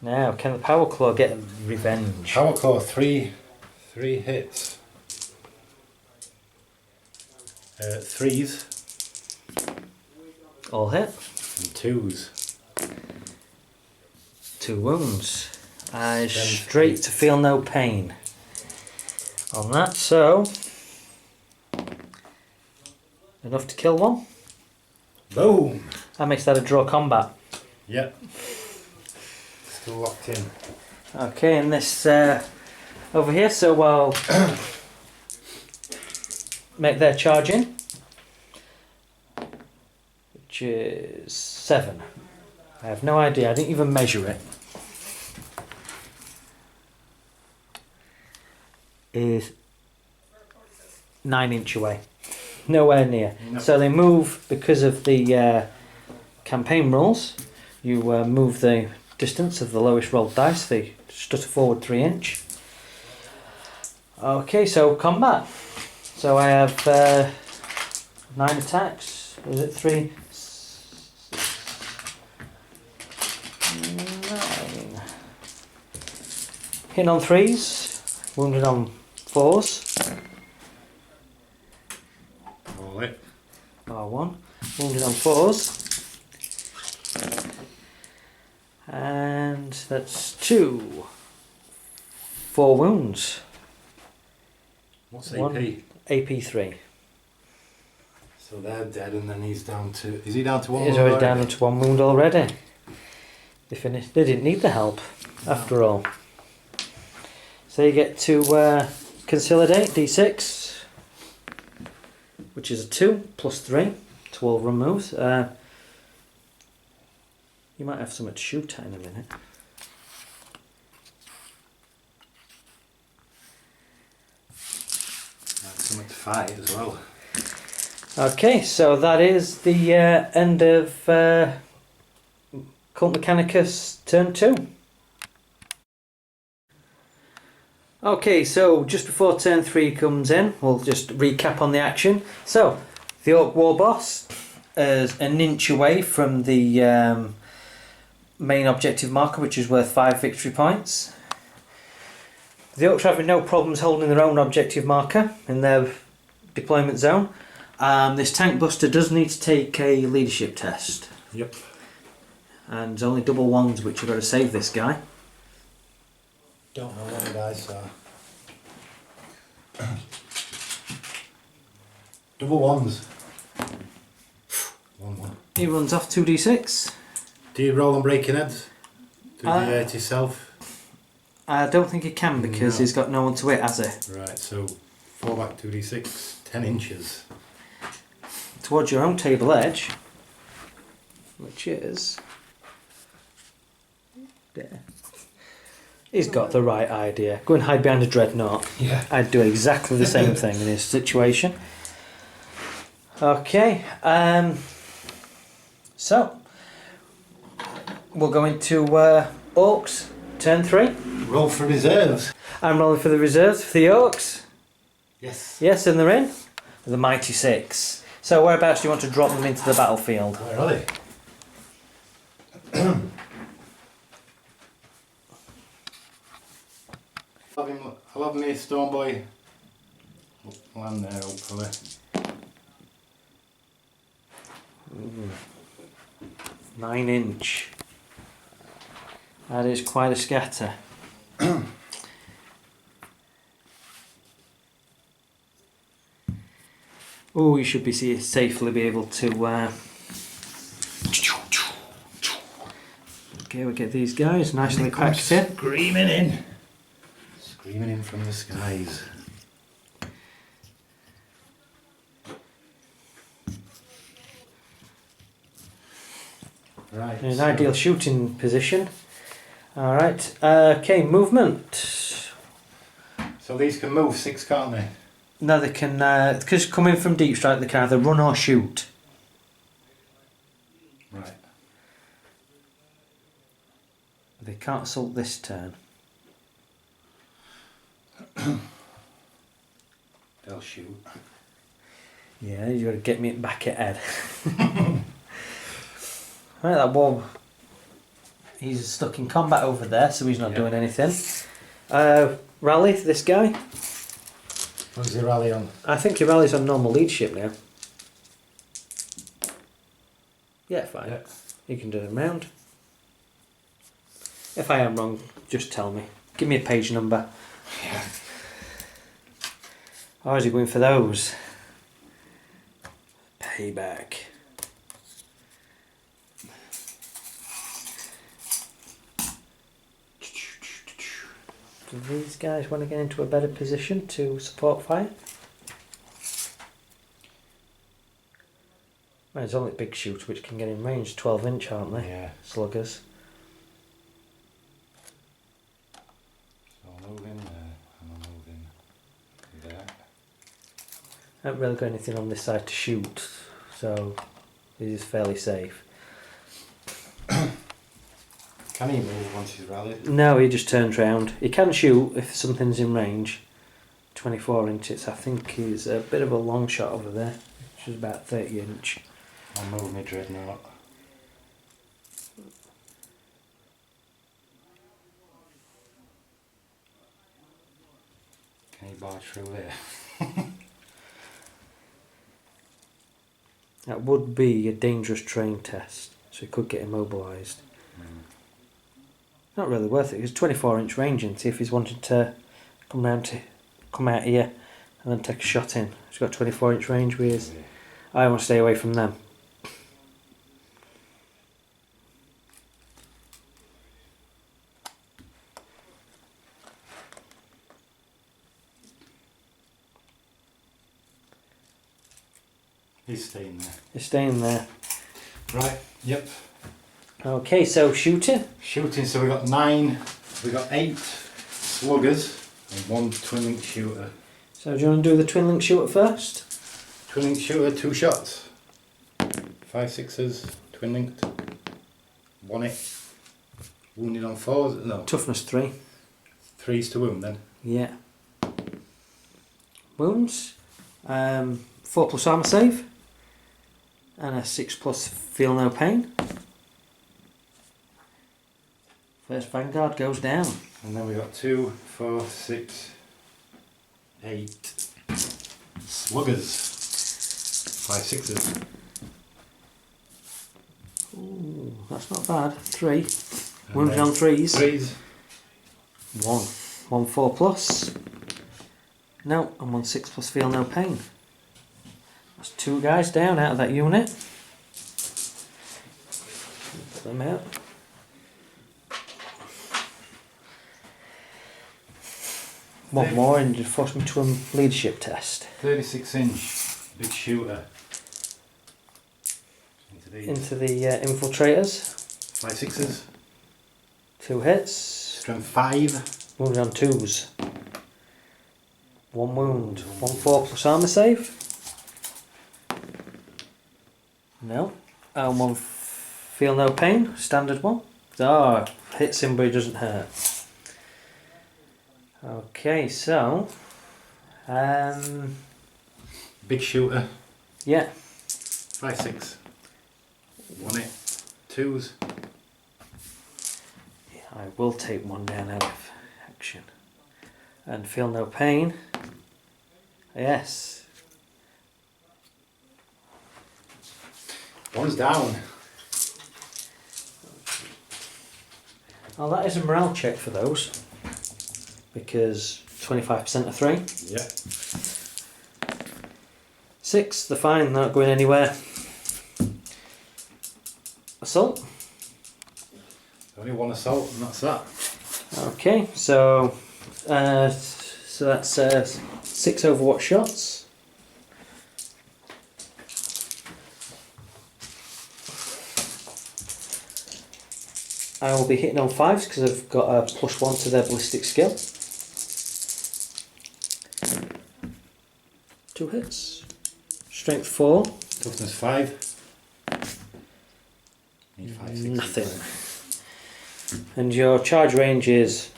Now, can the Power Claw get revenge? Power Claw 3 hits. 3s. All hit. And 2s. 2 wounds. Straight to feel no pain on that, so enough to kill 1. Boom! That makes that a draw combat. Yep. Still locked in. Okay, and this over here, so I'll make their charge in, which is 7. I have no idea, I didn't even measure it. Is 9 inch away, nowhere near. No. So they move because of the campaign rules. You move the distance of the lowest rolled dice. They stutter forward 3 inch. Okay, so combat. So I have 9 attacks. Was it 3? 9. Hitting on 3s, wounded on 4s. All it. R1, wounded on 4s. And that's 2. 4 wounds. What's One. AP? AP 3. So they're dead, and then he's down to. Is he down to 1 He's wound already down already? into 1 wound already. They finished. They didn't need the help, after all. So you get to consolidate D6, which is a 2 plus 3 to all run moves. You might have something to shoot at in a minute. That's something to fight as well. Okay, so that is the end of Cult Mechanicus turn 2. Okay, so just before turn 3 comes in, we'll just recap on the action. So, the Ork War Boss is an inch away from the main objective marker, which is worth 5 victory points. The Orks are having no problems holding their own objective marker in their deployment zone. This tank buster does need to take a leadership test. Yep. And there's only double ones which are going to save this guy. Don't know what the dice are. Double ones. 1-1. He runs off 2d6. Do you roll on breaking heads? Do Uh, the 8 yourself? I don't think he can because he's got no one to hit, has he? Right, so 4 back 2d6, 10 inches. Towards your own table edge, which is there. He's got the right idea. Go and hide behind a dreadnought. Yeah. I'd do exactly the same thing in his situation. Okay, so we'll go into Orks, turn 3. Roll for reserves. I'm rolling for the reserves for the Orks. Yes. Yes, and they're in. The Mighty Six. So whereabouts do you want to drop them into the battlefield? Where are they? I'll have me Stone Boy land there, hopefully. 9-inch. That is quite a scatter. Oh, you should be safely be able to. Okay, we'll get these guys nicely packed in. Screaming in from the skies. Right. In an ideal shooting position. Alright, okay, movement. So these can move 6, can't they? No, they can, because coming from deep strike, they can either run or shoot. Right. They can't assault this turn. They'll shoot. Yeah, you got to get me back at head. Right, that Wob. He's stuck in combat over there, so he's not doing anything. Rally, this guy. What's the rally on? I think he rallies on normal leadership now. Yeah, fine. Yeah. You can do the round. If I am wrong, just tell me. Give me a page number. Yeah. Or is he going for those? Payback. Do these guys want to get into a better position to support fire? Well, it's only big shoots which can get in range, 12-inch, aren't they? Yeah. Sluggers. So I'm moving there, and I'm moving there. I haven't really got anything on this side to shoot, so this is fairly safe. Can he move once he's rallied? No, he just turns round. He can shoot if something's in range. 24 inches, I think, is a bit of a long shot over there, which is about 30 inch. I'll move my dreadnought. Can he barge through there? That would be a dangerous terrain test, so he could get immobilised. Not really worth it. It's 24-inch range, and see if he's wanted to come out here and then take a shot in. He's got 24-inch range with his. I want to stay away from them. He's staying there. He's staying there. Right, yep. Okay, so shooting. Shooting, so we got 9, we got 8 sluggers and 1 twin link shooter. So do you want to do the twin link shooter first? Twin link shooter, 2 shots. 5 6s, twin linked. 1 hit. Wounded on 4s, no. Toughness 3. 3s to wound then. Yeah. Wounds. 4+ armour save. And a 6+ feel no pain. First Vanguard goes down. And then we got 2, 4, 6, 8 sluggers. 5 6s. Ooh, that's not bad. 3. And Wounded then on 3s. 3s. 1 4+. No, and 1 6+ feel no pain. That's 2 guys down out of that unit. Put them out. One more and you force me to a leadership test. 36-inch big shooter. Into the infiltrators. 5/6s. 2 hits. Strength 5. Wound on 2s. 1 wound. 1 4 plus armour save. No. And 1 feel no pain. Standard one. Ah, hits him but he doesn't hurt. Okay, so Big shooter. yeah. 5/6. 1 hit. 2s. I will take 1 down out of action. And feel no pain. Yes. 1's down. Oh, that is a morale check for those. Because 25% of 3. Yeah. 6, they're fine, they're not going anywhere. Assault. Only 1 assault and that's that. Okay, so that's 6 Overwatch shots. I will be hitting on 5s because I've got a +1 to their ballistic skill. 2 hits. Strength 4. Toughness 5. Need 5/6. Nothing. And your charge range is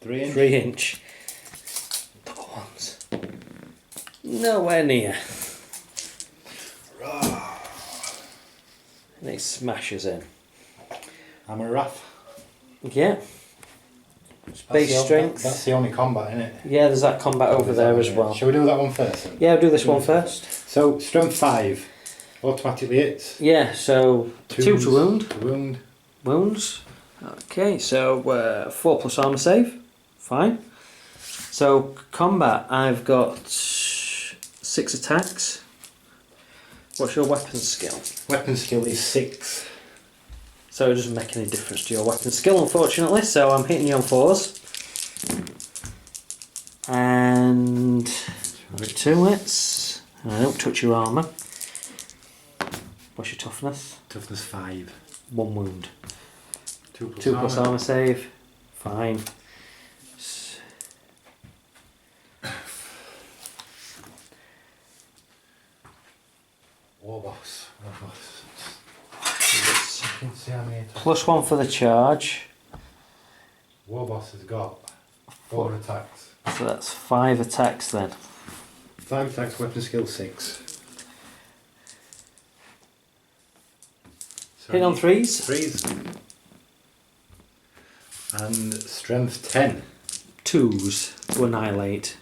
3 inch. 3 inch. Double ones. Nowhere near. And it smashes in. I'm a Wrath. Yeah. It's base strength. That's the only combat, isn't it? Yeah, there's that combat over there as well. Shall we do that one first then? Yeah, I'll do this one first. So, strength 5. Automatically hits. Yeah, so 2 to wound. To wound. Wounds. Okay, so 4 plus armour save. Fine. So, combat, I've got 6 attacks. What's your weapon skill? Weapon skill is 6. So it doesn't make any difference to your weapon skill, unfortunately. So I'm hitting you on 4s. And 2 hits. And I don't touch your armour. What's your toughness? Toughness 5. 1 wound. 2 plus armour save. Fine. Warboss. +1 for the charge. Warboss has got 4 attacks. So that's 5 attacks then. 5 attacks, weapon skill 6. So Hit on 3s. 3s. And strength 10. 2s to annihilate.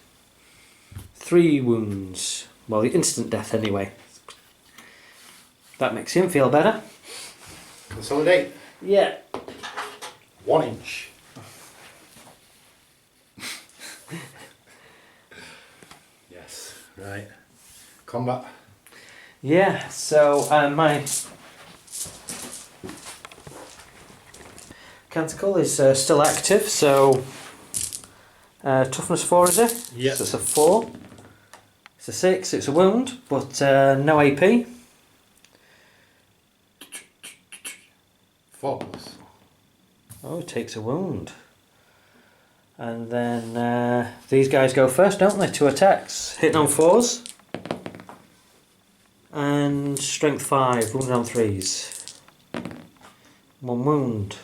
3 wounds. Well, the instant death anyway. That makes him feel better. Consolidate. Yeah. 1 inch. Yes, right. Combat. Yeah, so my Canticle is still active, so toughness 4 is it? Yeah. So it's a 4. It's a 6, it's a wound, but no AP. 4 plus. Oh, it takes a wound. And then these guys go first, don't they? 2 attacks. Hitting on 4s. And strength 5, wounded on 3s. 1 wound.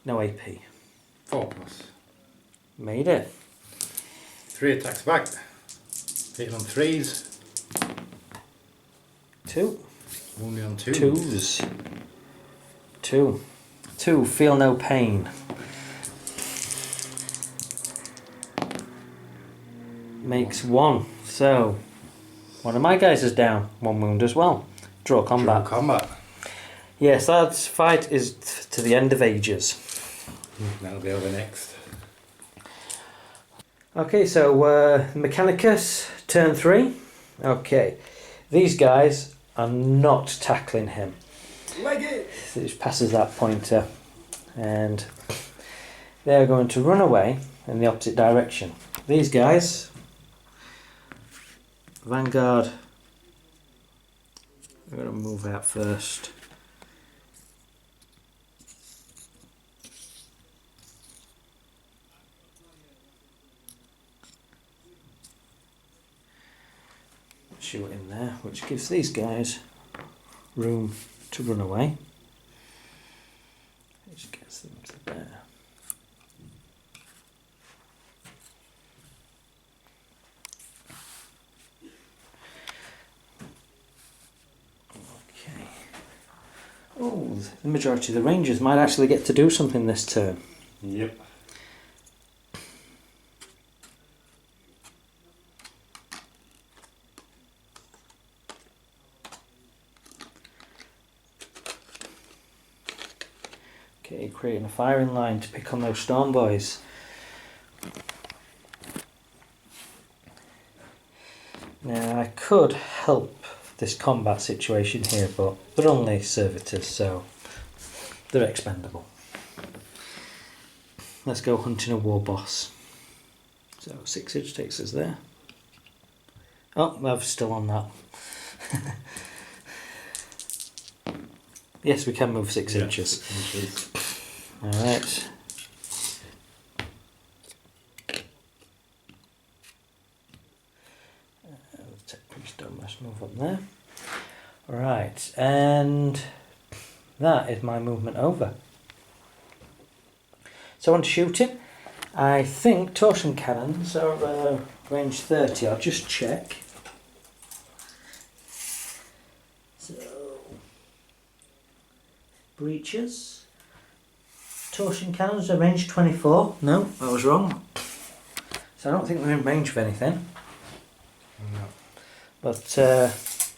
No AP. 4 plus. Made it. 3 attacks back. Hitting on 3s. 2. Wounding on 2s. 2s. 2. 2, feel no pain. Makes 1. So, one of my guys is down. 1 wound as well. Draw combat. Draw combat. Yes, that fight is to the end of ages. That'll be over next. Okay, so Mechanicus, turn 3. Okay, these guys are not tackling him. Leg it! So he just passes that pointer, and they're going to run away in the opposite direction. These guys, Vanguard, they're going to move out first. Shoot in there, which gives these guys room to run away. Which gets them to there. Okay. Oh, the majority of the Rangers might actually get to do something this turn. Yep. Okay, creating a firing line to pick on those storm boys. Now I could help this combat situation here, but they're only servitors, so they're expendable. Let's go hunting a war boss. So 6 inch takes us there. Oh, I'm still on that. Yes, we can move 6 inches. 6 inches. Alright. Let's move up there. Alright, and that is my movement over. So I want to shoot him. I think torsion cannons are range 30. I'll just check. So, breaches. Torsion cannons are range 24. No, I was wrong. So I don't think they're in range of anything. No. But the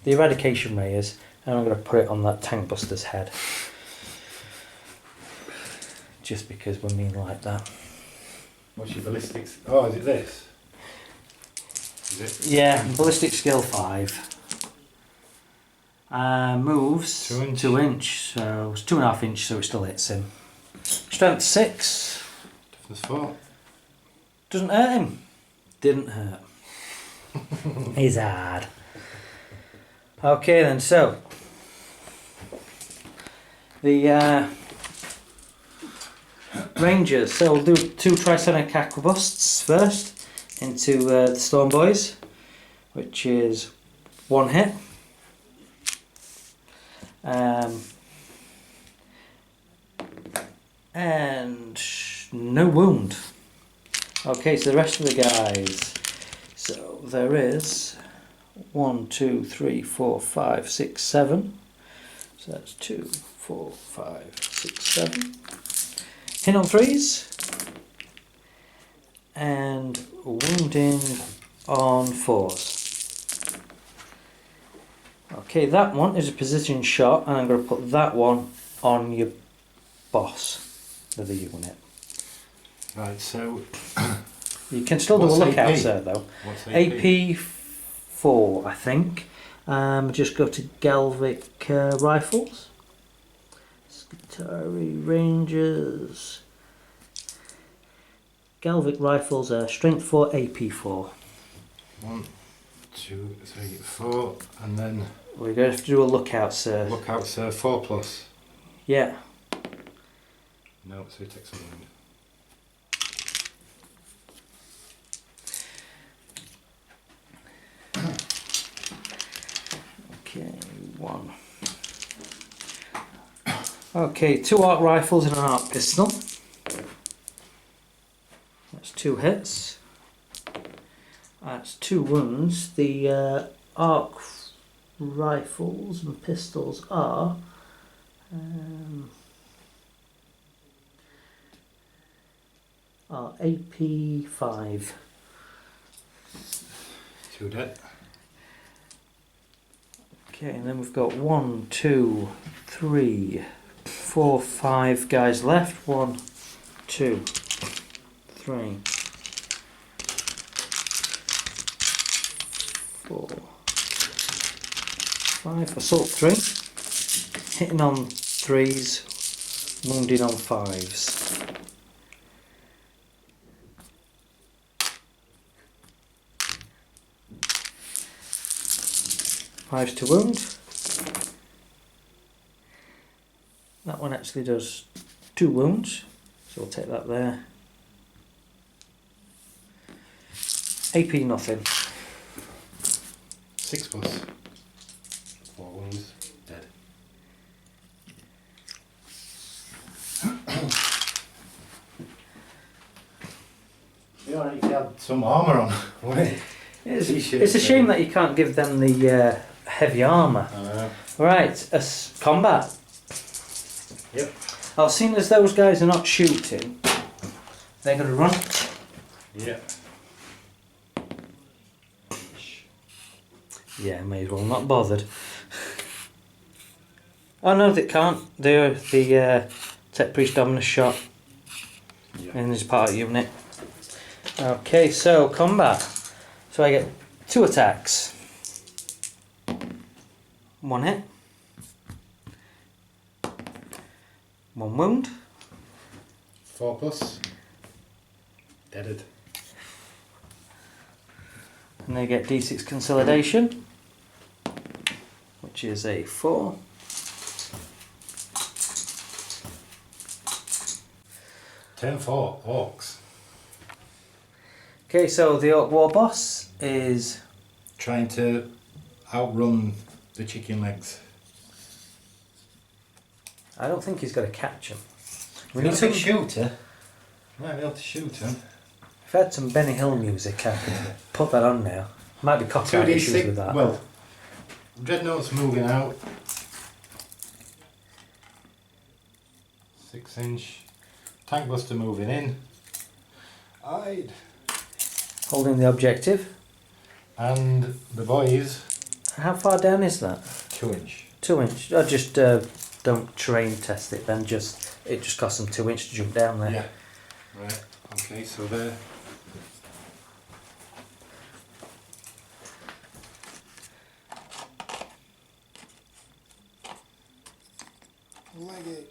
eradication ray is, and I'm going to put it on that tank buster's head. Just because we're mean like that. What's your ballistics? Oh, is it this? Is it? Yeah, ballistic skill 5. Moves 2 inch. 2 inch, so it's 2.5 inch, so it still hits him. Strength 6. Toughness 4. Doesn't hurt him. Didn't hurt. He's hard. Okay then, so the Rangers. So we'll do 2 Trisonic Aquabusts first into the Storm Boys, which is 1 hit. And no wound. Okay, so the rest of the guys. So there is 1, 2, 3, 4, 5, 6, 7. So that's 2, 4, 5, 6, 7. Hit on 3s. And wounding on 4s. Okay, that one is a position shot, and I'm going to put that one on your boss of the unit. Right, so You can still do a What's lookout, AP? sir, though. what's AP? AP 4, I think. Just go to Galvic rifles. Skitarii Rangers. Galvic rifles are strength 4, AP 4. 1, 2, 3, 4, and then We're going to have to do a lookout, sir. lookout, sir, 4 plus. Yeah. No, so it takes a wound. Okay, 1. Okay, 2 arc rifles and an arc pistol. That's 2 hits. That's 2 wounds. The arc rifles and pistols are AP 5. 2 dead. Okay, and then we've got 1, 2, 3, 4, 5 guys left. 1, 2, 3, 4, 5, assault 3, hitting on 3s, wounding on 5s. 5s to wound. That one actually does 2 wounds, so we'll take that there. AP nothing. 6 plus 4 wounds, dead. You know, you had some armour on. It's a shame that you can't give them the heavy armour. Right, combat. Yep. Oh, seeing as those guys are not shooting, they're going to run. Yeah. Yeah, may as well not bothered. Oh no, they can't. They're the Tech Priest Dominus shot. Yeah. In this part unit. Okay, so combat. So I get 2 attacks. 1 hit. 1 wound. 4 plus. Deaded. And they get D6 consolidation, which is a 4. Turn 4, Orks. Okay, so the Ork War boss is Trying to outrun the chicken legs. I don't think he's going to catch him. We need a shooter. Might be able to shoot him. If I had some Benny Hill music, I could put that on now. Might be copyright issues with that. Well, Dreadnought's moving out. 6 inch. Tank Buster moving in. Hide. Holding the objective. And the boys. How far down is that? 2 inch. 2 inch. I just don't terrain test it. Then it just costs them 2 inch to jump down there. Yeah. Right. Okay. So there. Leg it.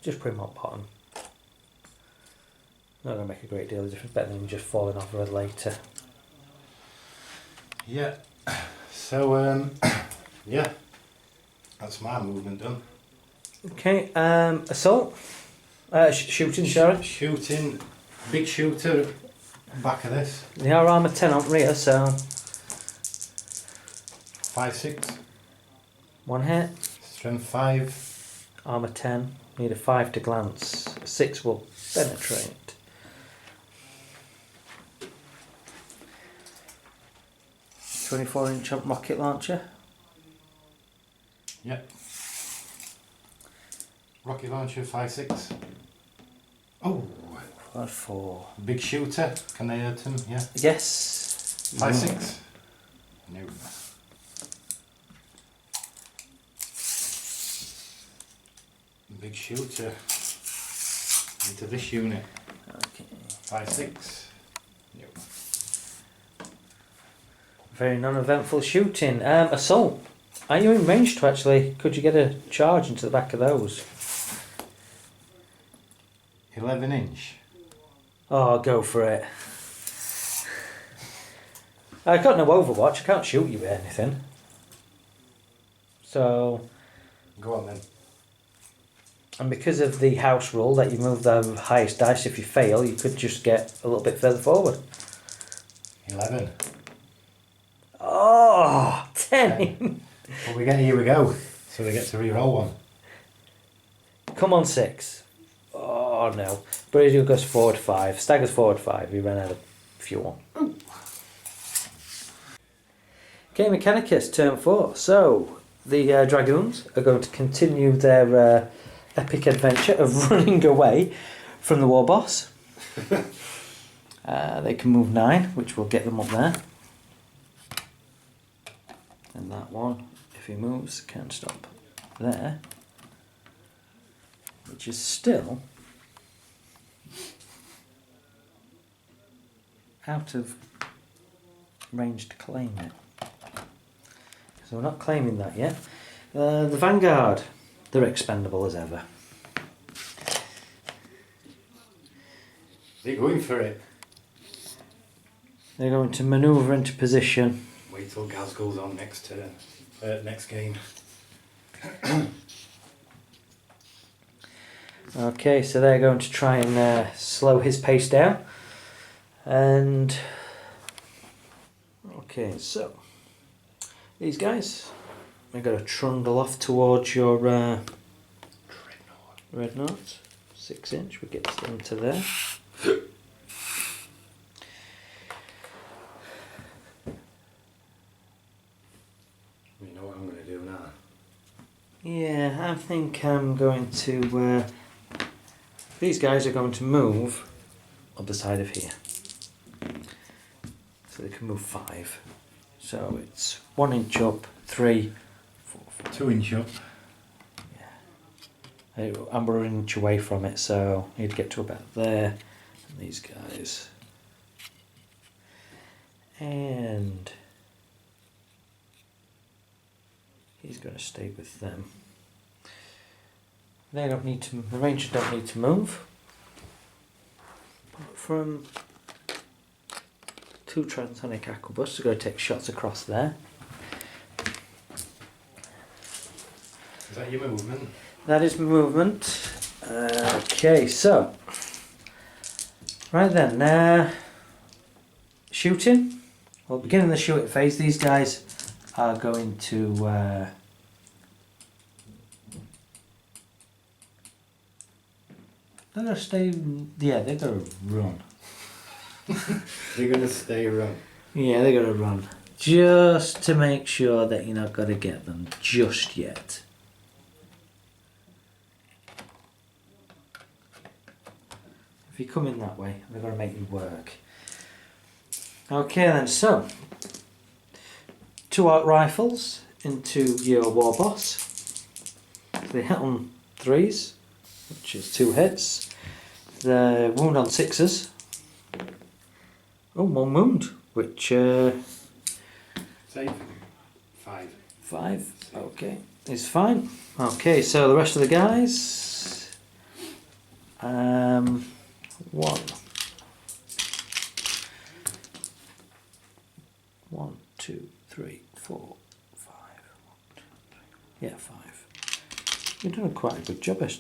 Just put him on bottom. Not going to make a great deal of difference. Better than him just falling over later. Yeah. So yeah. That's my movement done. Okay. Assault. Shooting. Sorry. Shooting. Big shooter. Back of this. They are armour 10 on rear, so 5, 6. 1 hit. Strength 5. Armour 10. Need a 5 to glance. 6 will penetrate. .24-inch rocket launcher. Yep. Rocket launcher 5, 6. Oh. 4. Big shooter. Can they hurt him? Yeah. Yes. 5, 6. No. Big shooter. Into this unit. Okay. 5, 6. No. Very non-eventful shooting. Assault. Are you in range to actually? Could you get a charge into the back of those? 11 inch. Oh, go for it. I've got no Overwatch. I can't shoot you with anything. So. Go on then. And because of the house rule that you move the highest dice, if you fail, you could just get a little bit further forward. 11. Oh, 10. Well, here we go. So they get to re-roll one. Come on, 6. Oh, no. Braziel goes forward 5. Staggers forward 5. He ran out of fuel. Ooh. Okay, Mechanicus, turn 4. So, the Dragoons are going to continue their epic adventure of running away from the war boss. They can move 9, which will get them up there. And that one, if he moves, can stop there. Which is still out of range to claim it. So we're not claiming that yet. The Vanguard, they're expendable as ever. They're going for it. They're going to manoeuvre into position. Wait till Gaz goes on next turn. Next game. Okay, so they're going to try and slow his pace down. And okay, so these guys are going to trundle off towards your Dreadnought. 6 inch, we get them to there. You know what I'm going to do now? Yeah, I think I'm going to... these guys are going to move up the side of here. So they can move 5. So it's 1 inch up, 3, 4, 5. 2 inch up. Yeah. And we're an inch away from it, so you'd get to about there. And these guys. And he's going to stay with them. They don't need to. The Rangers don't need to move. Apart from 2 transonic aquabusts are going to take shots across there. Is that your movement? That is movement. Okay, so right then, shooting. Well, beginning the shooting phase, these guys are going to they're going to stay. Yeah, they're going to run. They're going to stay run. Yeah, they're going to run just to make sure that you're not going to get them just yet. If you come in that way, they're going to make you work. Okay then, so 2 arc rifles into your war boss. They hit on 3s, which is 2 hits. The wound on 6s. Oh, 1 wound, which Save. 5. 5. Okay, is fine. Okay, so the rest of the guys. 1. 1, 2, 3, 4, 5. 1, 2, 3. Yeah, 5. You're doing quite a good job of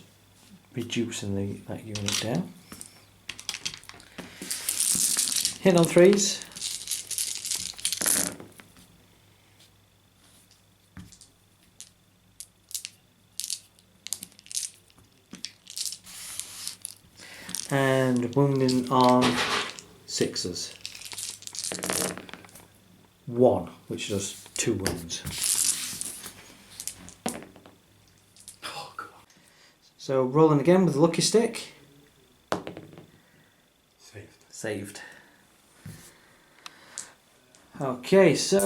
reducing that unit down. Hit on 3s. And wounding on 6s. 1, which does 2 wounds. Oh, God. So rolling again with the lucky stick. Saved. Saved. Okay, so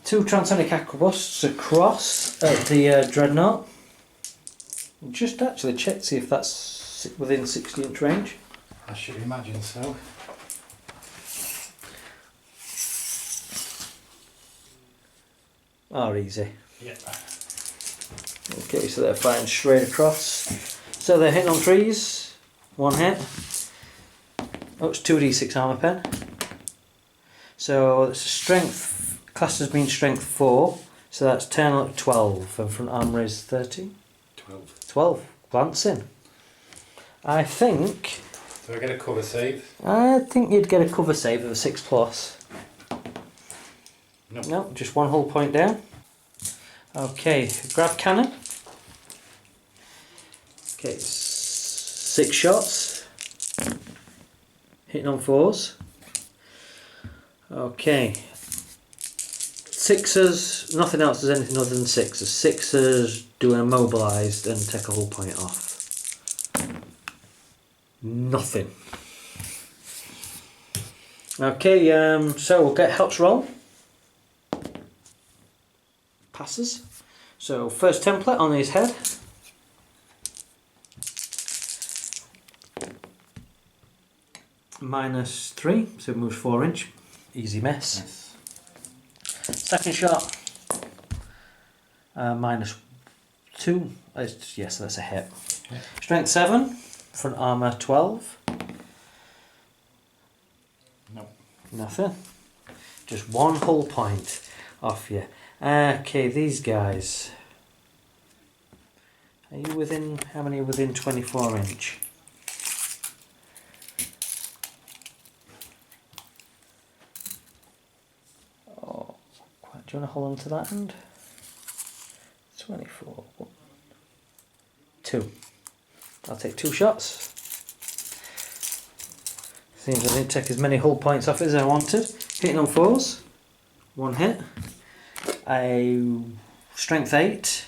2 transonic aquabusts across at the Dreadnought. Just actually check to see if that's within 60 inch range. I should imagine so. Oh, easy. Yeah. Okay, so they're firing straight across. So they're hitting on 3s. 1 hit. Oh, it's 2d6 armour pen. So it's strength, class has been strength 4. So that's 10 up to 12. And front armour is 13? 12. 12. Glancing. I think Do I get a cover save? you'd get a cover save of a 6 plus. No. No, just 1 hull point down. Okay, grab cannon. Okay, 6 shots. Hitting on 4s. Okay. 6s, nothing else does anything other than 6s. 6s do an immobilised and take a hull point off. Nothing. Okay, so we'll get helps roll. Passes. So first template on his head. -3, so it moves 4 inch. Easy miss. Yes. Second shot. -2. Yes, that's a hit. Yeah. Strength 7. Front armour 12. No. Nothing. Just 1 hull point off you. Okay, these guys. Are you within, how many are within 24 inch? Oh, quite, do you want to hold on to that end? 24. 2. I'll take 2 shots. Seems I didn't take as many hull points off as I wanted. Hitting on 4s. 1 hit. A strength 8.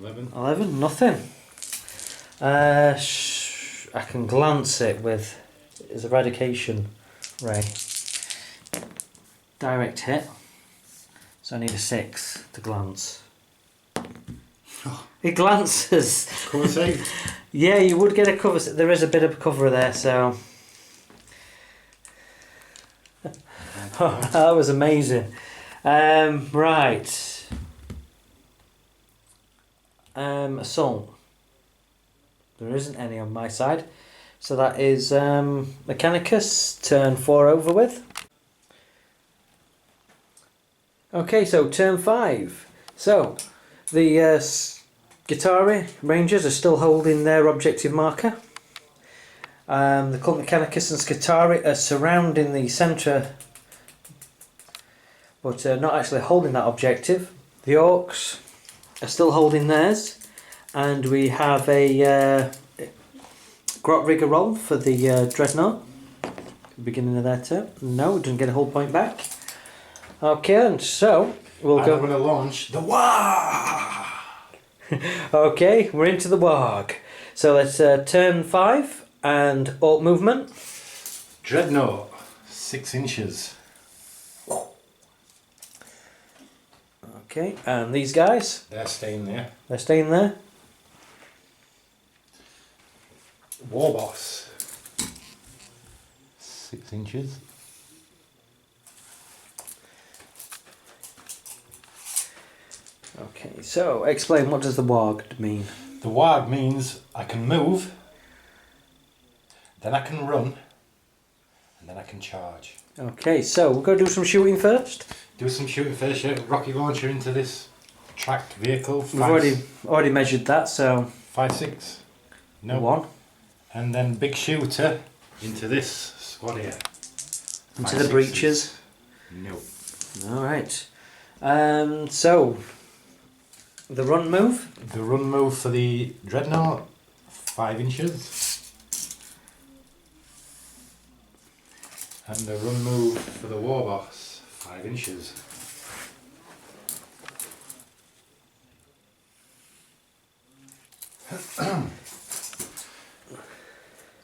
11, nothing. I can glance it with his eradication ray. Direct hit. So I need a 6 to glance. It glances. Cover save. Yeah, you would get a cover. There is a bit of cover there, so. Oh, that was amazing. Right. Assault. There isn't any on my side. So that is Mechanicus, turn 4 over with. Okay, so turn 5. So, the Skitarii Rangers are still holding their objective marker. The Cult Mechanicus and Skitarii are surrounding the centre, but not actually holding that objective. The Orks are still holding theirs, and we have a grot rigger roll for the Dreadnought. Beginning of their turn. No, we didn't get a whole point back. Okay, and so we'll go. I'm going to launch the Waaagh. Okay, we're into the Waaagh. So let's turn 5 and alt movement. Dreadnought, 6 inches. Okay, and these guys? They're staying there. They're staying there. Warboss, 6 inches. Okay, so explain, what does the Waaagh mean? The Waaagh means I can move, then I can run, and then I can charge. Okay, so we're going to do some shooting first. Do some shooting first, yeah. Rocket launcher into this tracked vehicle. We've already measured that, so 5.6. No. 1. And then big shooter into this squad here. Into the breaches. No. Alright. So, the run move? The run move for the Dreadnought, 5 inches. And the run move for the Warboss, 5 inches.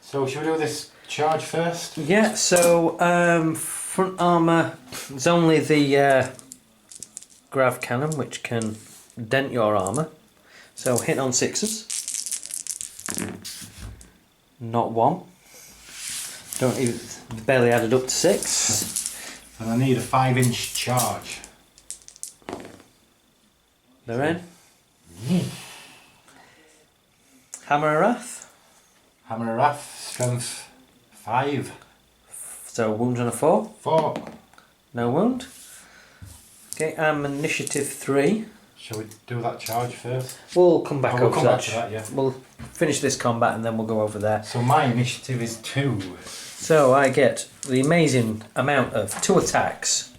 So shall we do this charge first? Yeah, so front armour is only the grav cannon, which can dent your armour. So hit on 6s. Not 1. Don't even, barely added up to 6. And I need a 5-inch charge. They're in. Hammer of Wrath. Hammer of Wrath, strength 5. So wound on a 4. 4. No wound. Okay, initiative 3. Shall we do that charge first? We'll come back we'll over come that. back to that, yeah. We'll finish this combat and then we'll go over there. So my initiative is 2. So I get the amazing amount of 2 attacks.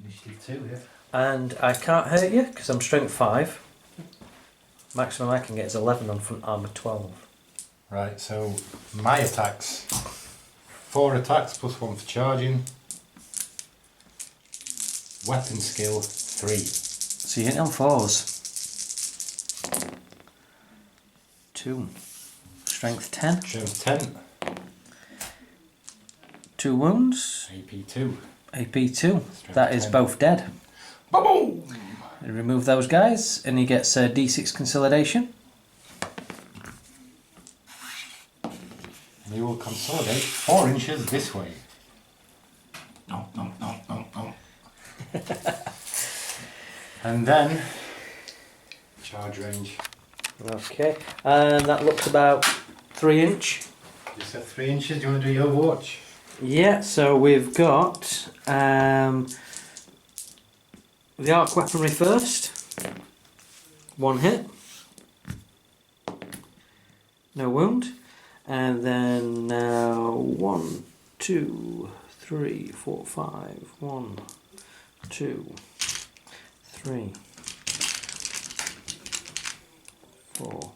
Initiative 2, yeah. And I can't hurt you because I'm strength 5. Maximum I can get is 11 on front armour 12. Right, so my attacks, 4 attacks plus 1 for charging. Weapon skill 3. So you're hitting on 4s. 2. Strength 10. Strength 10. 2 wounds. AP 2. AP 2. Strength That is 10. both dead. Boom! You remove those guys and he gets a D6 consolidation. consolidate 4 inches this way. No, no, no, no, no. And then charge range. Okay, and that looks about 3 inch. You said 3 inches. Do you want to do your watch? Yeah, so we've got the arc weaponry first. 1 hit. No wound. And then 1, 2, 3, 4, 5. 1, 2, 3, 4,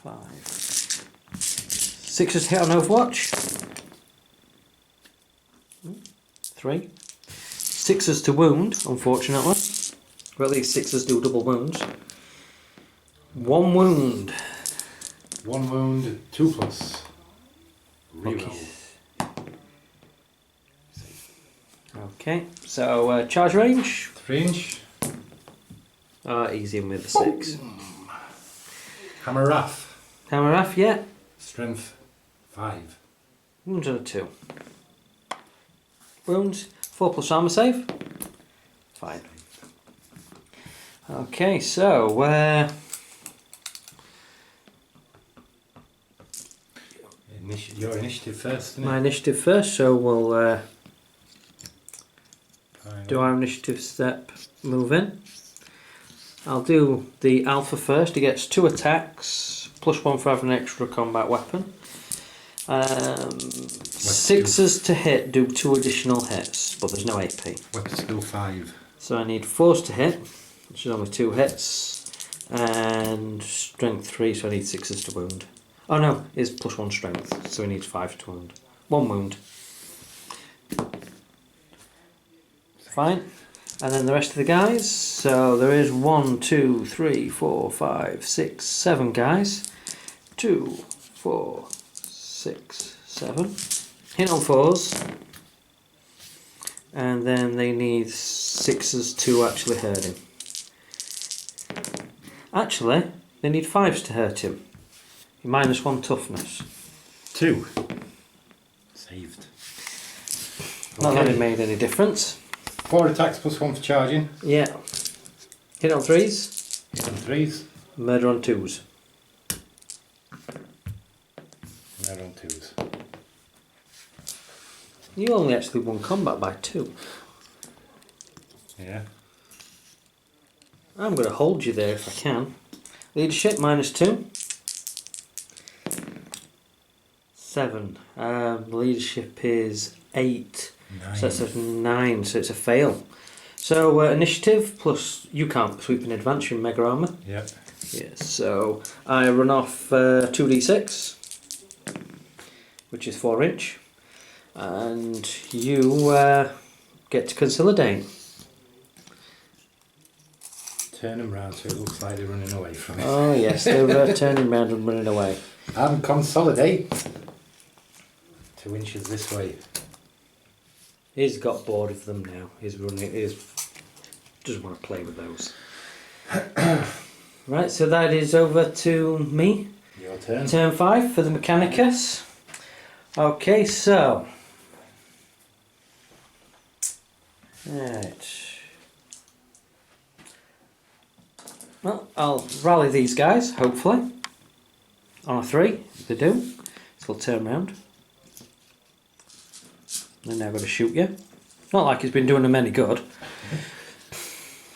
5. 6 hit on Overwatch. 3. 6 to wound, unfortunately. Or at least 6 do double wounds. 1 wound. 1 wound, 2+. Reroll. Okay, so charge range. 3 inch. Easy with the 6. Hammer Raff. Hammer Raff, yeah. Strength 5. Wounds on a 2. Wounds, 4+ armor save. Fine. Okay, so Your initiative first, isn't it? my initiative first, so we'll do our initiative step, move in. I'll do the Alpha first. He gets 2 attacks, +1 for having an extra combat weapon. 6s to hit do 2 additional hits, but there's no AP. Weapon skill 5. So I need 4s to hit, which is only 2 hits, and strength 3, so I need 6s to wound. Oh no, it's +1 strength, so he needs 5 to wound. 1 wound. Fine. And then the rest of the guys. So there is 1, 2, 3, 4, 5, 6, 7 guys. 2, 4, 6, 7. Hit on 4s. And then they need 6s to actually hurt him. Actually, they need 5s to hurt him. He -1 toughness. 2. Saved. Not that it made any difference. 4 attacks +1 for charging. Yeah. Hit on 3s. Hit on 3s. Murder on 2s. Murder on 2s. You only actually won combat by 2. Yeah. I'm going to hold you there if I can. Leadership -2. 7. Leadership is 8. 9. So that's a 9, so it's a fail. So initiative plus you can't sweep in advance, you're in mega armour. Yep. Yes, so I run off 2d6, which is 4 inch, and you get to consolidate. Turn them round so it looks like they're running away from it. Oh yes, they're turning around and running away. And consolidate. 2 inches this way. He's got bored of them now. He's running. He's doesn't want to play with those. Right, so that is over to me. Your turn. Turn 5 for the Mechanicus. Okay, so right. Well, I'll rally these guys, hopefully. On a 3, if they do. So I'll turn round. They're now going to shoot you. Not like he's been doing them any good.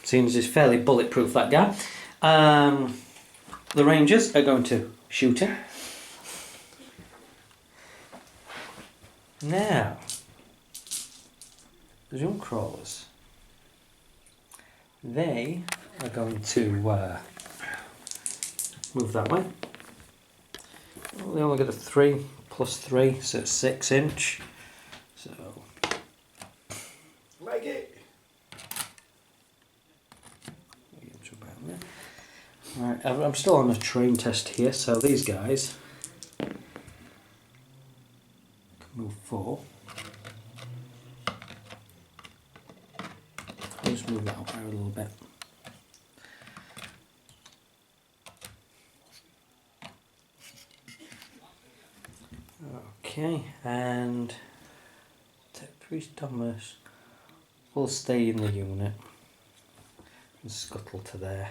Seeing as he's fairly bulletproof, that guy. The Rangers are going to shoot him. Now, the Junk Crawlers. They are going to move that way. Well, they only get a 3 plus 3, so it's 6 inch. So, like it. Right, I'm still on a train test here, so these guys can move 4. I'll just move that up there a little bit. Okay, and Priest Thomas will stay in the unit and scuttle to there.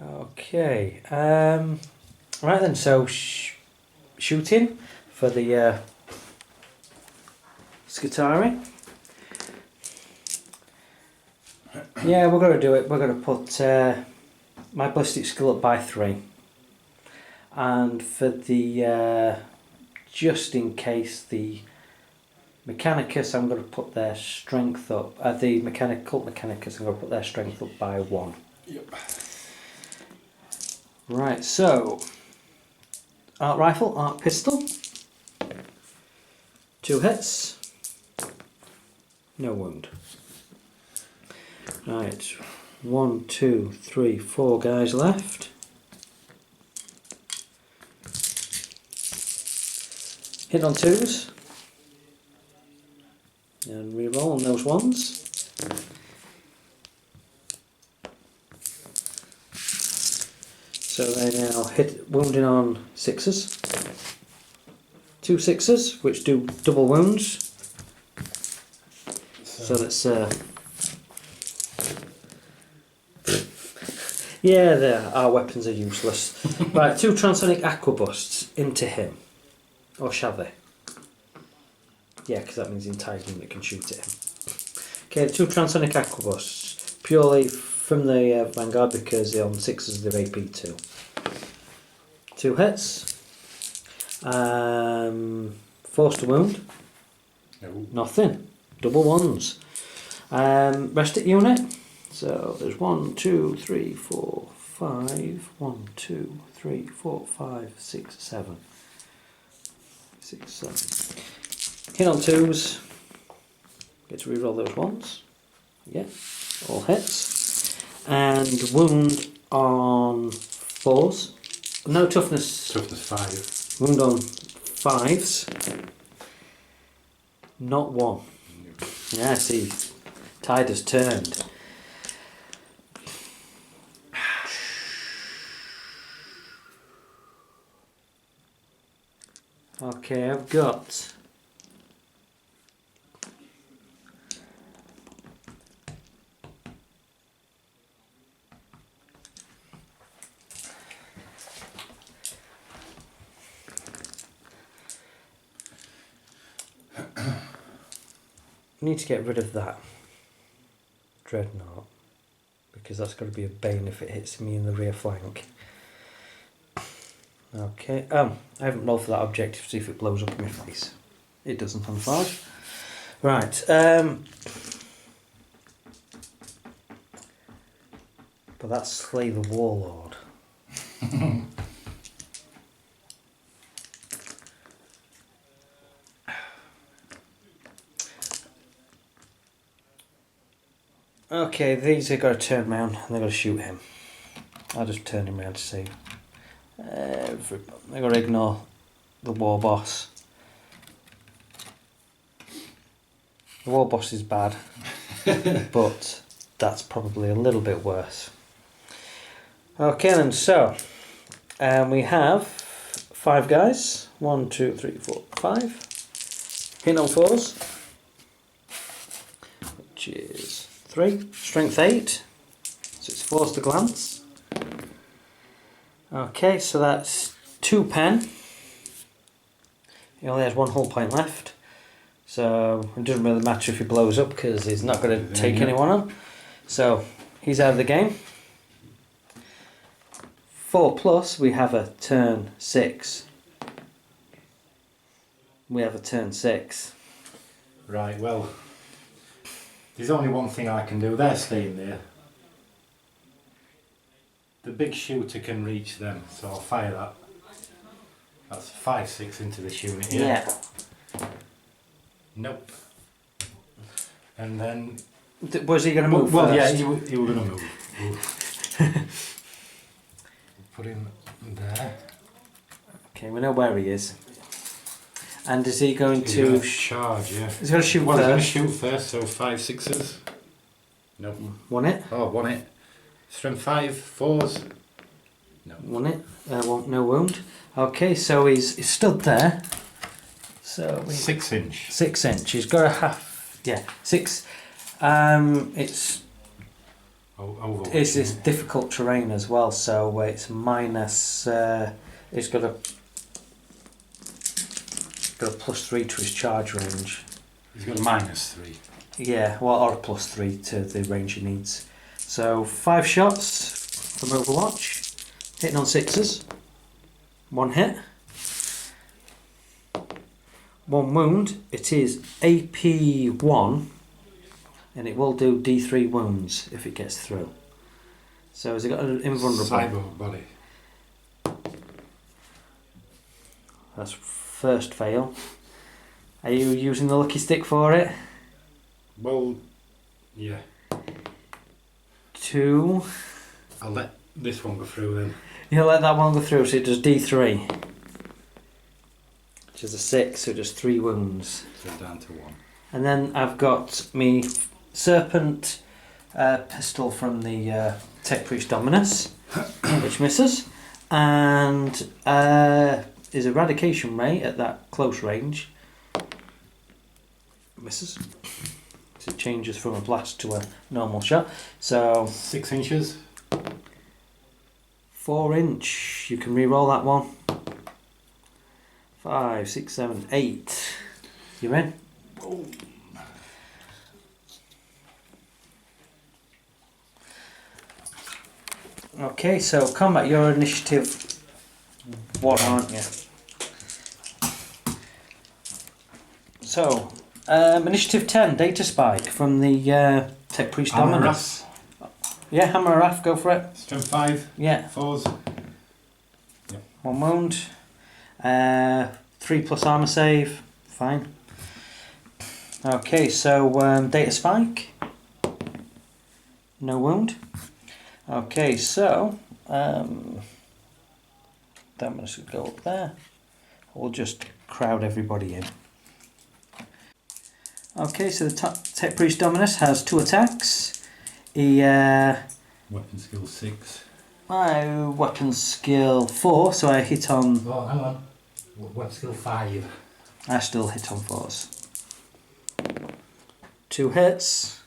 Okay, right then, so shooting for the Skitarii. Yeah, we're going to do it. We're going to put my ballistic skill up by 3. And for the, just in case, the Mechanicus, I'm going to put their strength up. The Cult Mechanicus, I'm going to put their strength up by 1. Yep. Right, so arc rifle, arc pistol, 2 hits, no wound. Right, 1, 2, 3, 4 guys left. Hit on 2s and reroll on those 1s. So they now hit wounding on 6s. 2 6s, which do double wounds. So that's yeah, our weapons are useless. Right, 2 transonic aquabusts into him. Or shall they? Yeah, because that means the entire unit can shoot at him. Okay, 2 transonic aquabusts. Purely from the Vanguard because they're on 6s, they're AP 2. 2 hits. Force to wound. No. Nothing. Double 1s. Rest it unit. So there's 1, 2, 3, 4, 5. 1, 2, 3, 4, 5, 6, 7. 6, 7. Hit on 2s. Get to reroll those 1s. Yeah, all hits. And wound on 4s. No toughness. Toughness 5. Wound on 5s. Not 1. Yeah, see, tide has turned. Okay, I've got need to get rid of that dreadnought because that's got to be a bane if it hits me in the rear flank. Okay, I haven't rolled for that objective to see if it blows up in my face. It doesn't on 5. Right, but that's Slay the Warlord. Okay, these are going to turn round and they're going to shoot him. I'll just turn him round to see. They're going to ignore the war boss. The war boss is bad, but that's probably a little bit worse. Okay then, so we have 5 guys. 1, 2, 3, 4, 5. Hit on 4s, which is 3. Strength 8, so it's force to glance. Okay, so that's 2 pen. He only has 1 hull point left, so it doesn't really matter if he blows up because he's not going to take anyone on. So he's out of the game. 4 plus, we have a turn 6. We have a turn 6. Right, well, there's only one thing I can do. They're staying there. The big shooter can reach them, so I'll fire that. That's 5, 6 into this unit here. Yeah. Nope. And then... Was he going to move well, first? yeah, you were going to move. Put him there. Okay, we know where he is. And is he going He's to... gonna charge, yeah. He's going to shoot Well, he's going to first. shoot first, so 5, 6s. Nope. 1 hit. Oh, 1 hit. Strength 5, 4s. No. 1 hit. No wound. Okay, so he's stood there. So 6 inch. 6 inch. He's got a half. Yeah, 6. It's this difficult terrain as well. So it's minus. He's got a +3 to his charge range. He's got a -3. Yeah, well, or a +3 to the range he needs. So 5 shots from Overwatch, hitting on 6s. 1 hit. 1 wound. It is AP1, and it will do D3 wounds if it gets through. So has it got an invulnerable? Cyborg body. That's first fail. Are you using the lucky stick for it? Well, yeah. 2. I'll let this one go through then. You'll let that one go through, so it does D3. Which is a 6, so it does 3 wounds. So down to 1. And then I've got me Serpent pistol from the Tech Priest Dominus, which misses. And his Eradication Ray at that close range. Misses. So it changes from a blast to a normal shot. So 6 inches. 4 inch. You can re-roll that one. 5, 6, 7, 8. You in? Oh. Okay, so combat, you're initiative 1, aren't you? So, initiative 10, Data Spike from the Tech Priest Dominus. Yeah, Hammer Raff, go for it. Strength 5. Yeah. 4s. Yep. 1 wound. 3+ armor save. Fine. Okay, so Data Spike. No wound. Okay, so I'm just going to go up there. We'll just crowd everybody in. Okay, so the Tech Priest Dominus has 2 attacks. He Weapon skill 6. my weapon skill 4, so I hit on. Oh, hang on. Weapon skill 5. I still hit on 4s. 2 hits.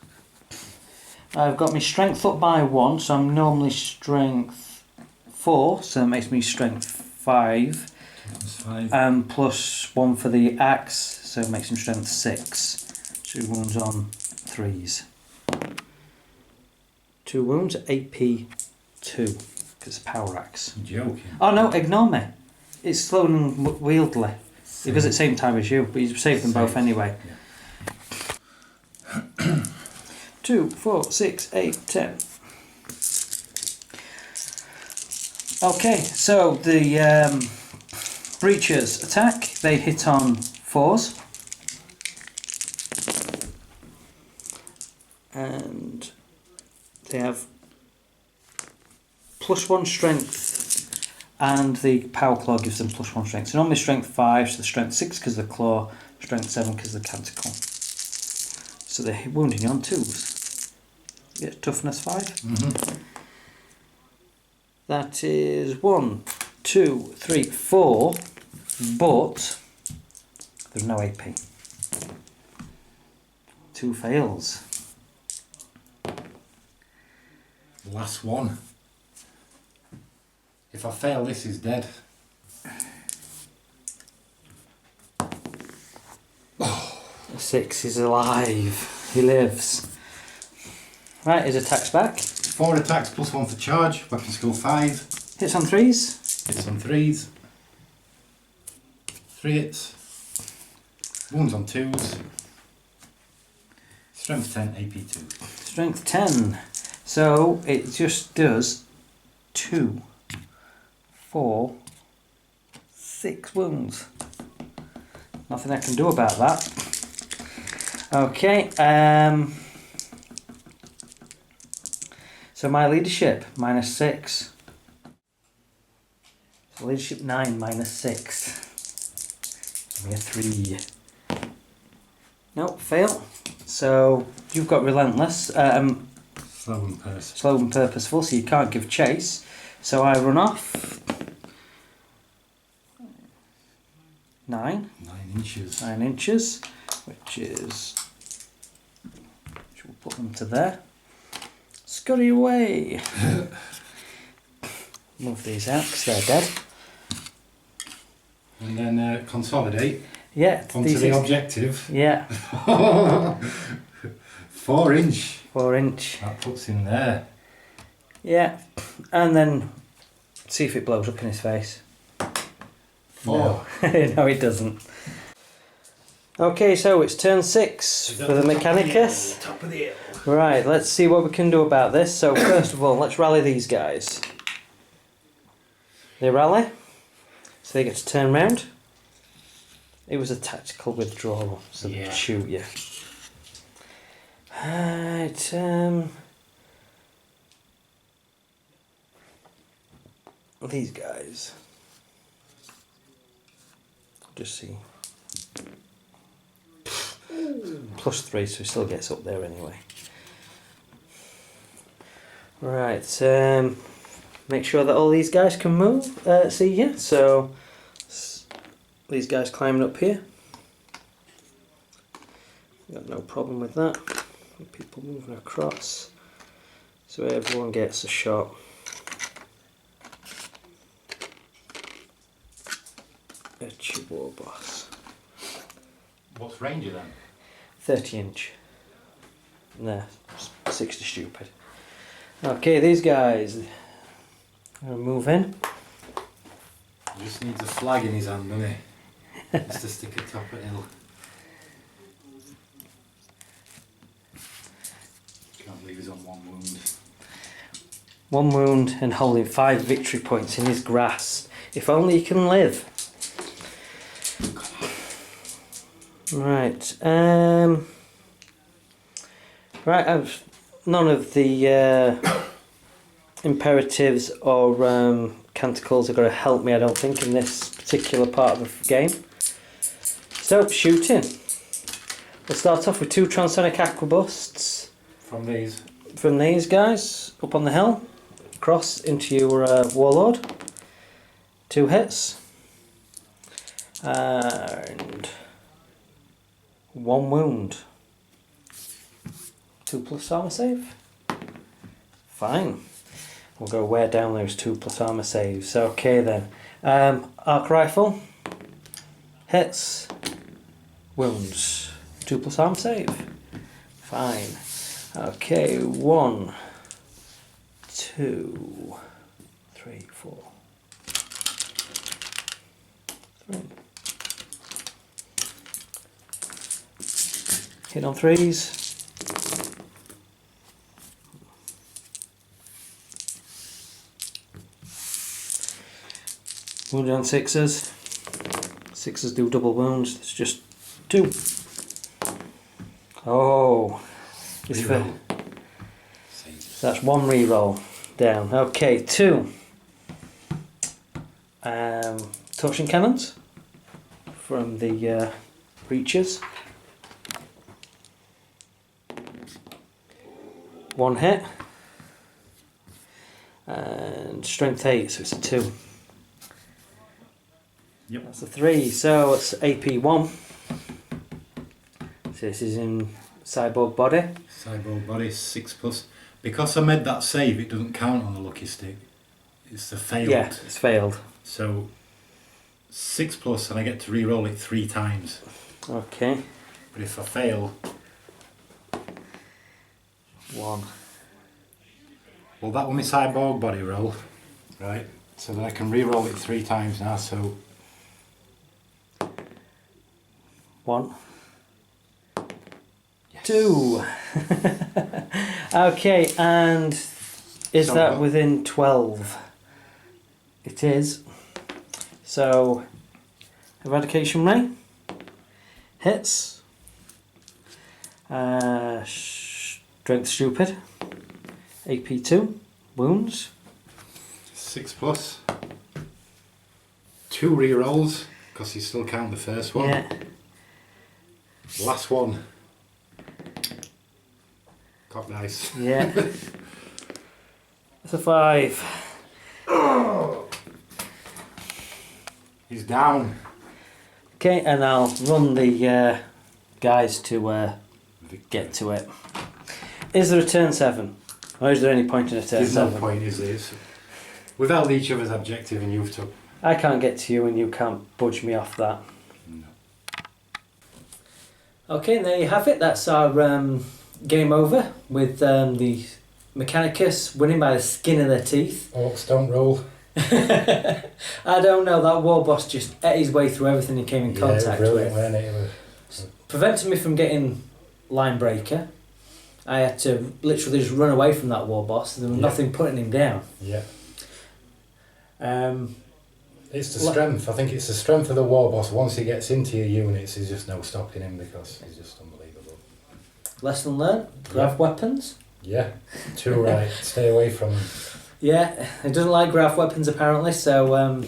I've got my strength up by 1, so I'm normally strength 4, so that makes me strength 5. -5. And +1 for the axe, so it makes him strength 6. 2 wounds on 3s. 2 wounds, AP 2, because it's a power axe. You're joking. Oh no, ignore me. It's slow and wieldly. Because it's same time as you, but you saved them both anyway. Yeah. 2, 4, 6, 8, 10. Okay, so the breachers attack. They hit on 4s. And they have +1 strength, and the power claw gives them +1 strength. So normally strength 5, so the strength 6 because of the claw, strength 7 because of the canticle. So they're wounding you on 2s. Yeah, toughness 5. Mm-hmm. That is 1, 2, 3, 4, but there's no AP. 2 fails. Last one. If I fail, this is dead. Oh. 6 is alive. He lives. Right, his attack's back. 4 attacks +1 for charge. Weapon skill 5. Hits on 3s. Hits on 3s. 3 hits. Wounds on 2s. Strength 10, AP 2. Strength 10. So it just does 2, 4, 6 wounds. Nothing I can do about that. Okay. So my leadership -6. So leadership 9 -6. Give me a 3. Nope, fail. So you've got relentless. Slow and purposeful, so you can't give chase. So I run off. 9. 9 inches. 9 inches, which we'll put them to there. Scurry away. Move these out because they're dead. And then consolidate. Yeah. Onto the objective. Yeah. 4 inch. 4 inch. That puts him there. Yeah. And then see if it blows up in his face. 4. No, no it doesn't. Okay, so it's turn 6 for the Mechanicus. Top of the hill. Right, let's see what we can do about this. So first of all, let's rally these guys. They rally, so they get to turn round. It was a tactical withdrawal, so they could shoot you. Right, these guys. Just see. +3, so he still gets up there anyway. Right, make sure that all these guys can move, see you. So these guys climbing up here. Got no problem with that. People moving across, so everyone gets a shot. At your war boss. What's ranger then? 30 inch. Nah, 60 stupid. Okay, these guys. I'm gonna move in. He just needs a flag in his hand, doesn't he? Just to stick it top of the hill. Can't believe he's on 1 wound. 1 wound and holding 5 victory points in his grasp. If only he can live. Right. Right. None of the imperatives or canticles are going to help me, I don't think, in this particular part of the game. So, shooting. We'll start off with 2 transonic aquabusts. From these? From these guys, up on the hill. Cross into your warlord. 2 hits. And 1 wound. 2+ armor save. Fine. We'll go wear down those 2+ armor saves. Okay then. Arc rifle. Hits. Wounds. 2+ armor save. Fine. Okay, 1, 2, 3, 4. 3. Hit on 3s. Wounded on 6s. 6s do double wounds. It's just 2. Oh, it's for, so that's 1 reroll down. Okay, 2. Torsion cannons from the breaches. 1 hit. And strength 8, so it's a 2. Yep. That's a 3, so it's AP 1. So this is in cyborg body. Cyborg body, 6+. Because I made that save, it doesn't count on the lucky stick. It's a failed. Yeah, it's failed. So 6+, and I get to re-roll it 3 times. Okay. But if I fail, 1. well, that was my cyborg body roll, right? So that I can re-roll it 3 times now. So 1. yes. 2. Okay, and is So that what? within 12? It is. So, eradication ray hits. Strength stupid. AP 2 wounds. 6+. 2 re-rolls because you still count the first one. Yeah. Last one. Cock dice. Yeah. It's a 5. He's down. Okay, and I'll run the guys to get to it. Is there a turn 7? Or is there any point in a turn 7? There's no point, is there? Without each other's objective and you've took... I can't get to you and you can't budge me off that. No. Okay, and there you have it. That's our game over with the Mechanicus winning by the skin of their teeth. Orks don't roll. I don't know, that war boss just ate his way through everything he came in contact with. Prevented me from getting line breaker. I had to literally just run away from that war boss. There was nothing putting him down. Yeah. It's the strength. I think it's the strength of the war boss. Once he gets into your units, there's just no stopping him because he's just unbelievable. Lesson learned. Grab weapons. Yeah. Too right. Stay away from him. Yeah, he doesn't like graph weapons apparently, so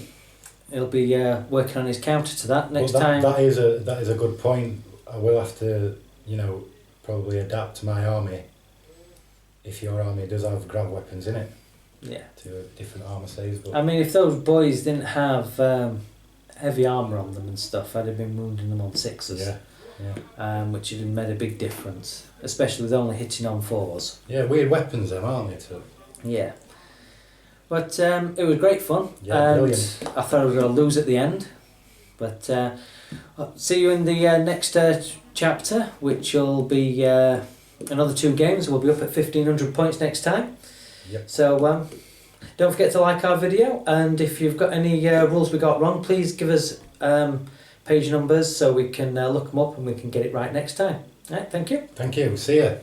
he'll be working on his counter to that next time. That is a good point. I will have to, probably adapt my army if your army does have grab weapons in it. Yeah. To different armour saves. But I mean, if those boys didn't have heavy armour on them and stuff, I'd have been wounding them on 6s. Yeah. Which would have made a big difference, especially with only hitting on 4s. Yeah, weird weapons them, aren't they, too? Yeah. But it was great fun. Yeah, and brilliant. I thought I was going to lose at the end. But I'll see you in the next chapter, which will be another 2 games. We'll be up at 1,500 points next time. Yep. So don't forget to like our video. And if you've got any rules we got wrong, please give us page numbers so we can look them up and we can get it right next time. All right, thank you. Thank you. See ya.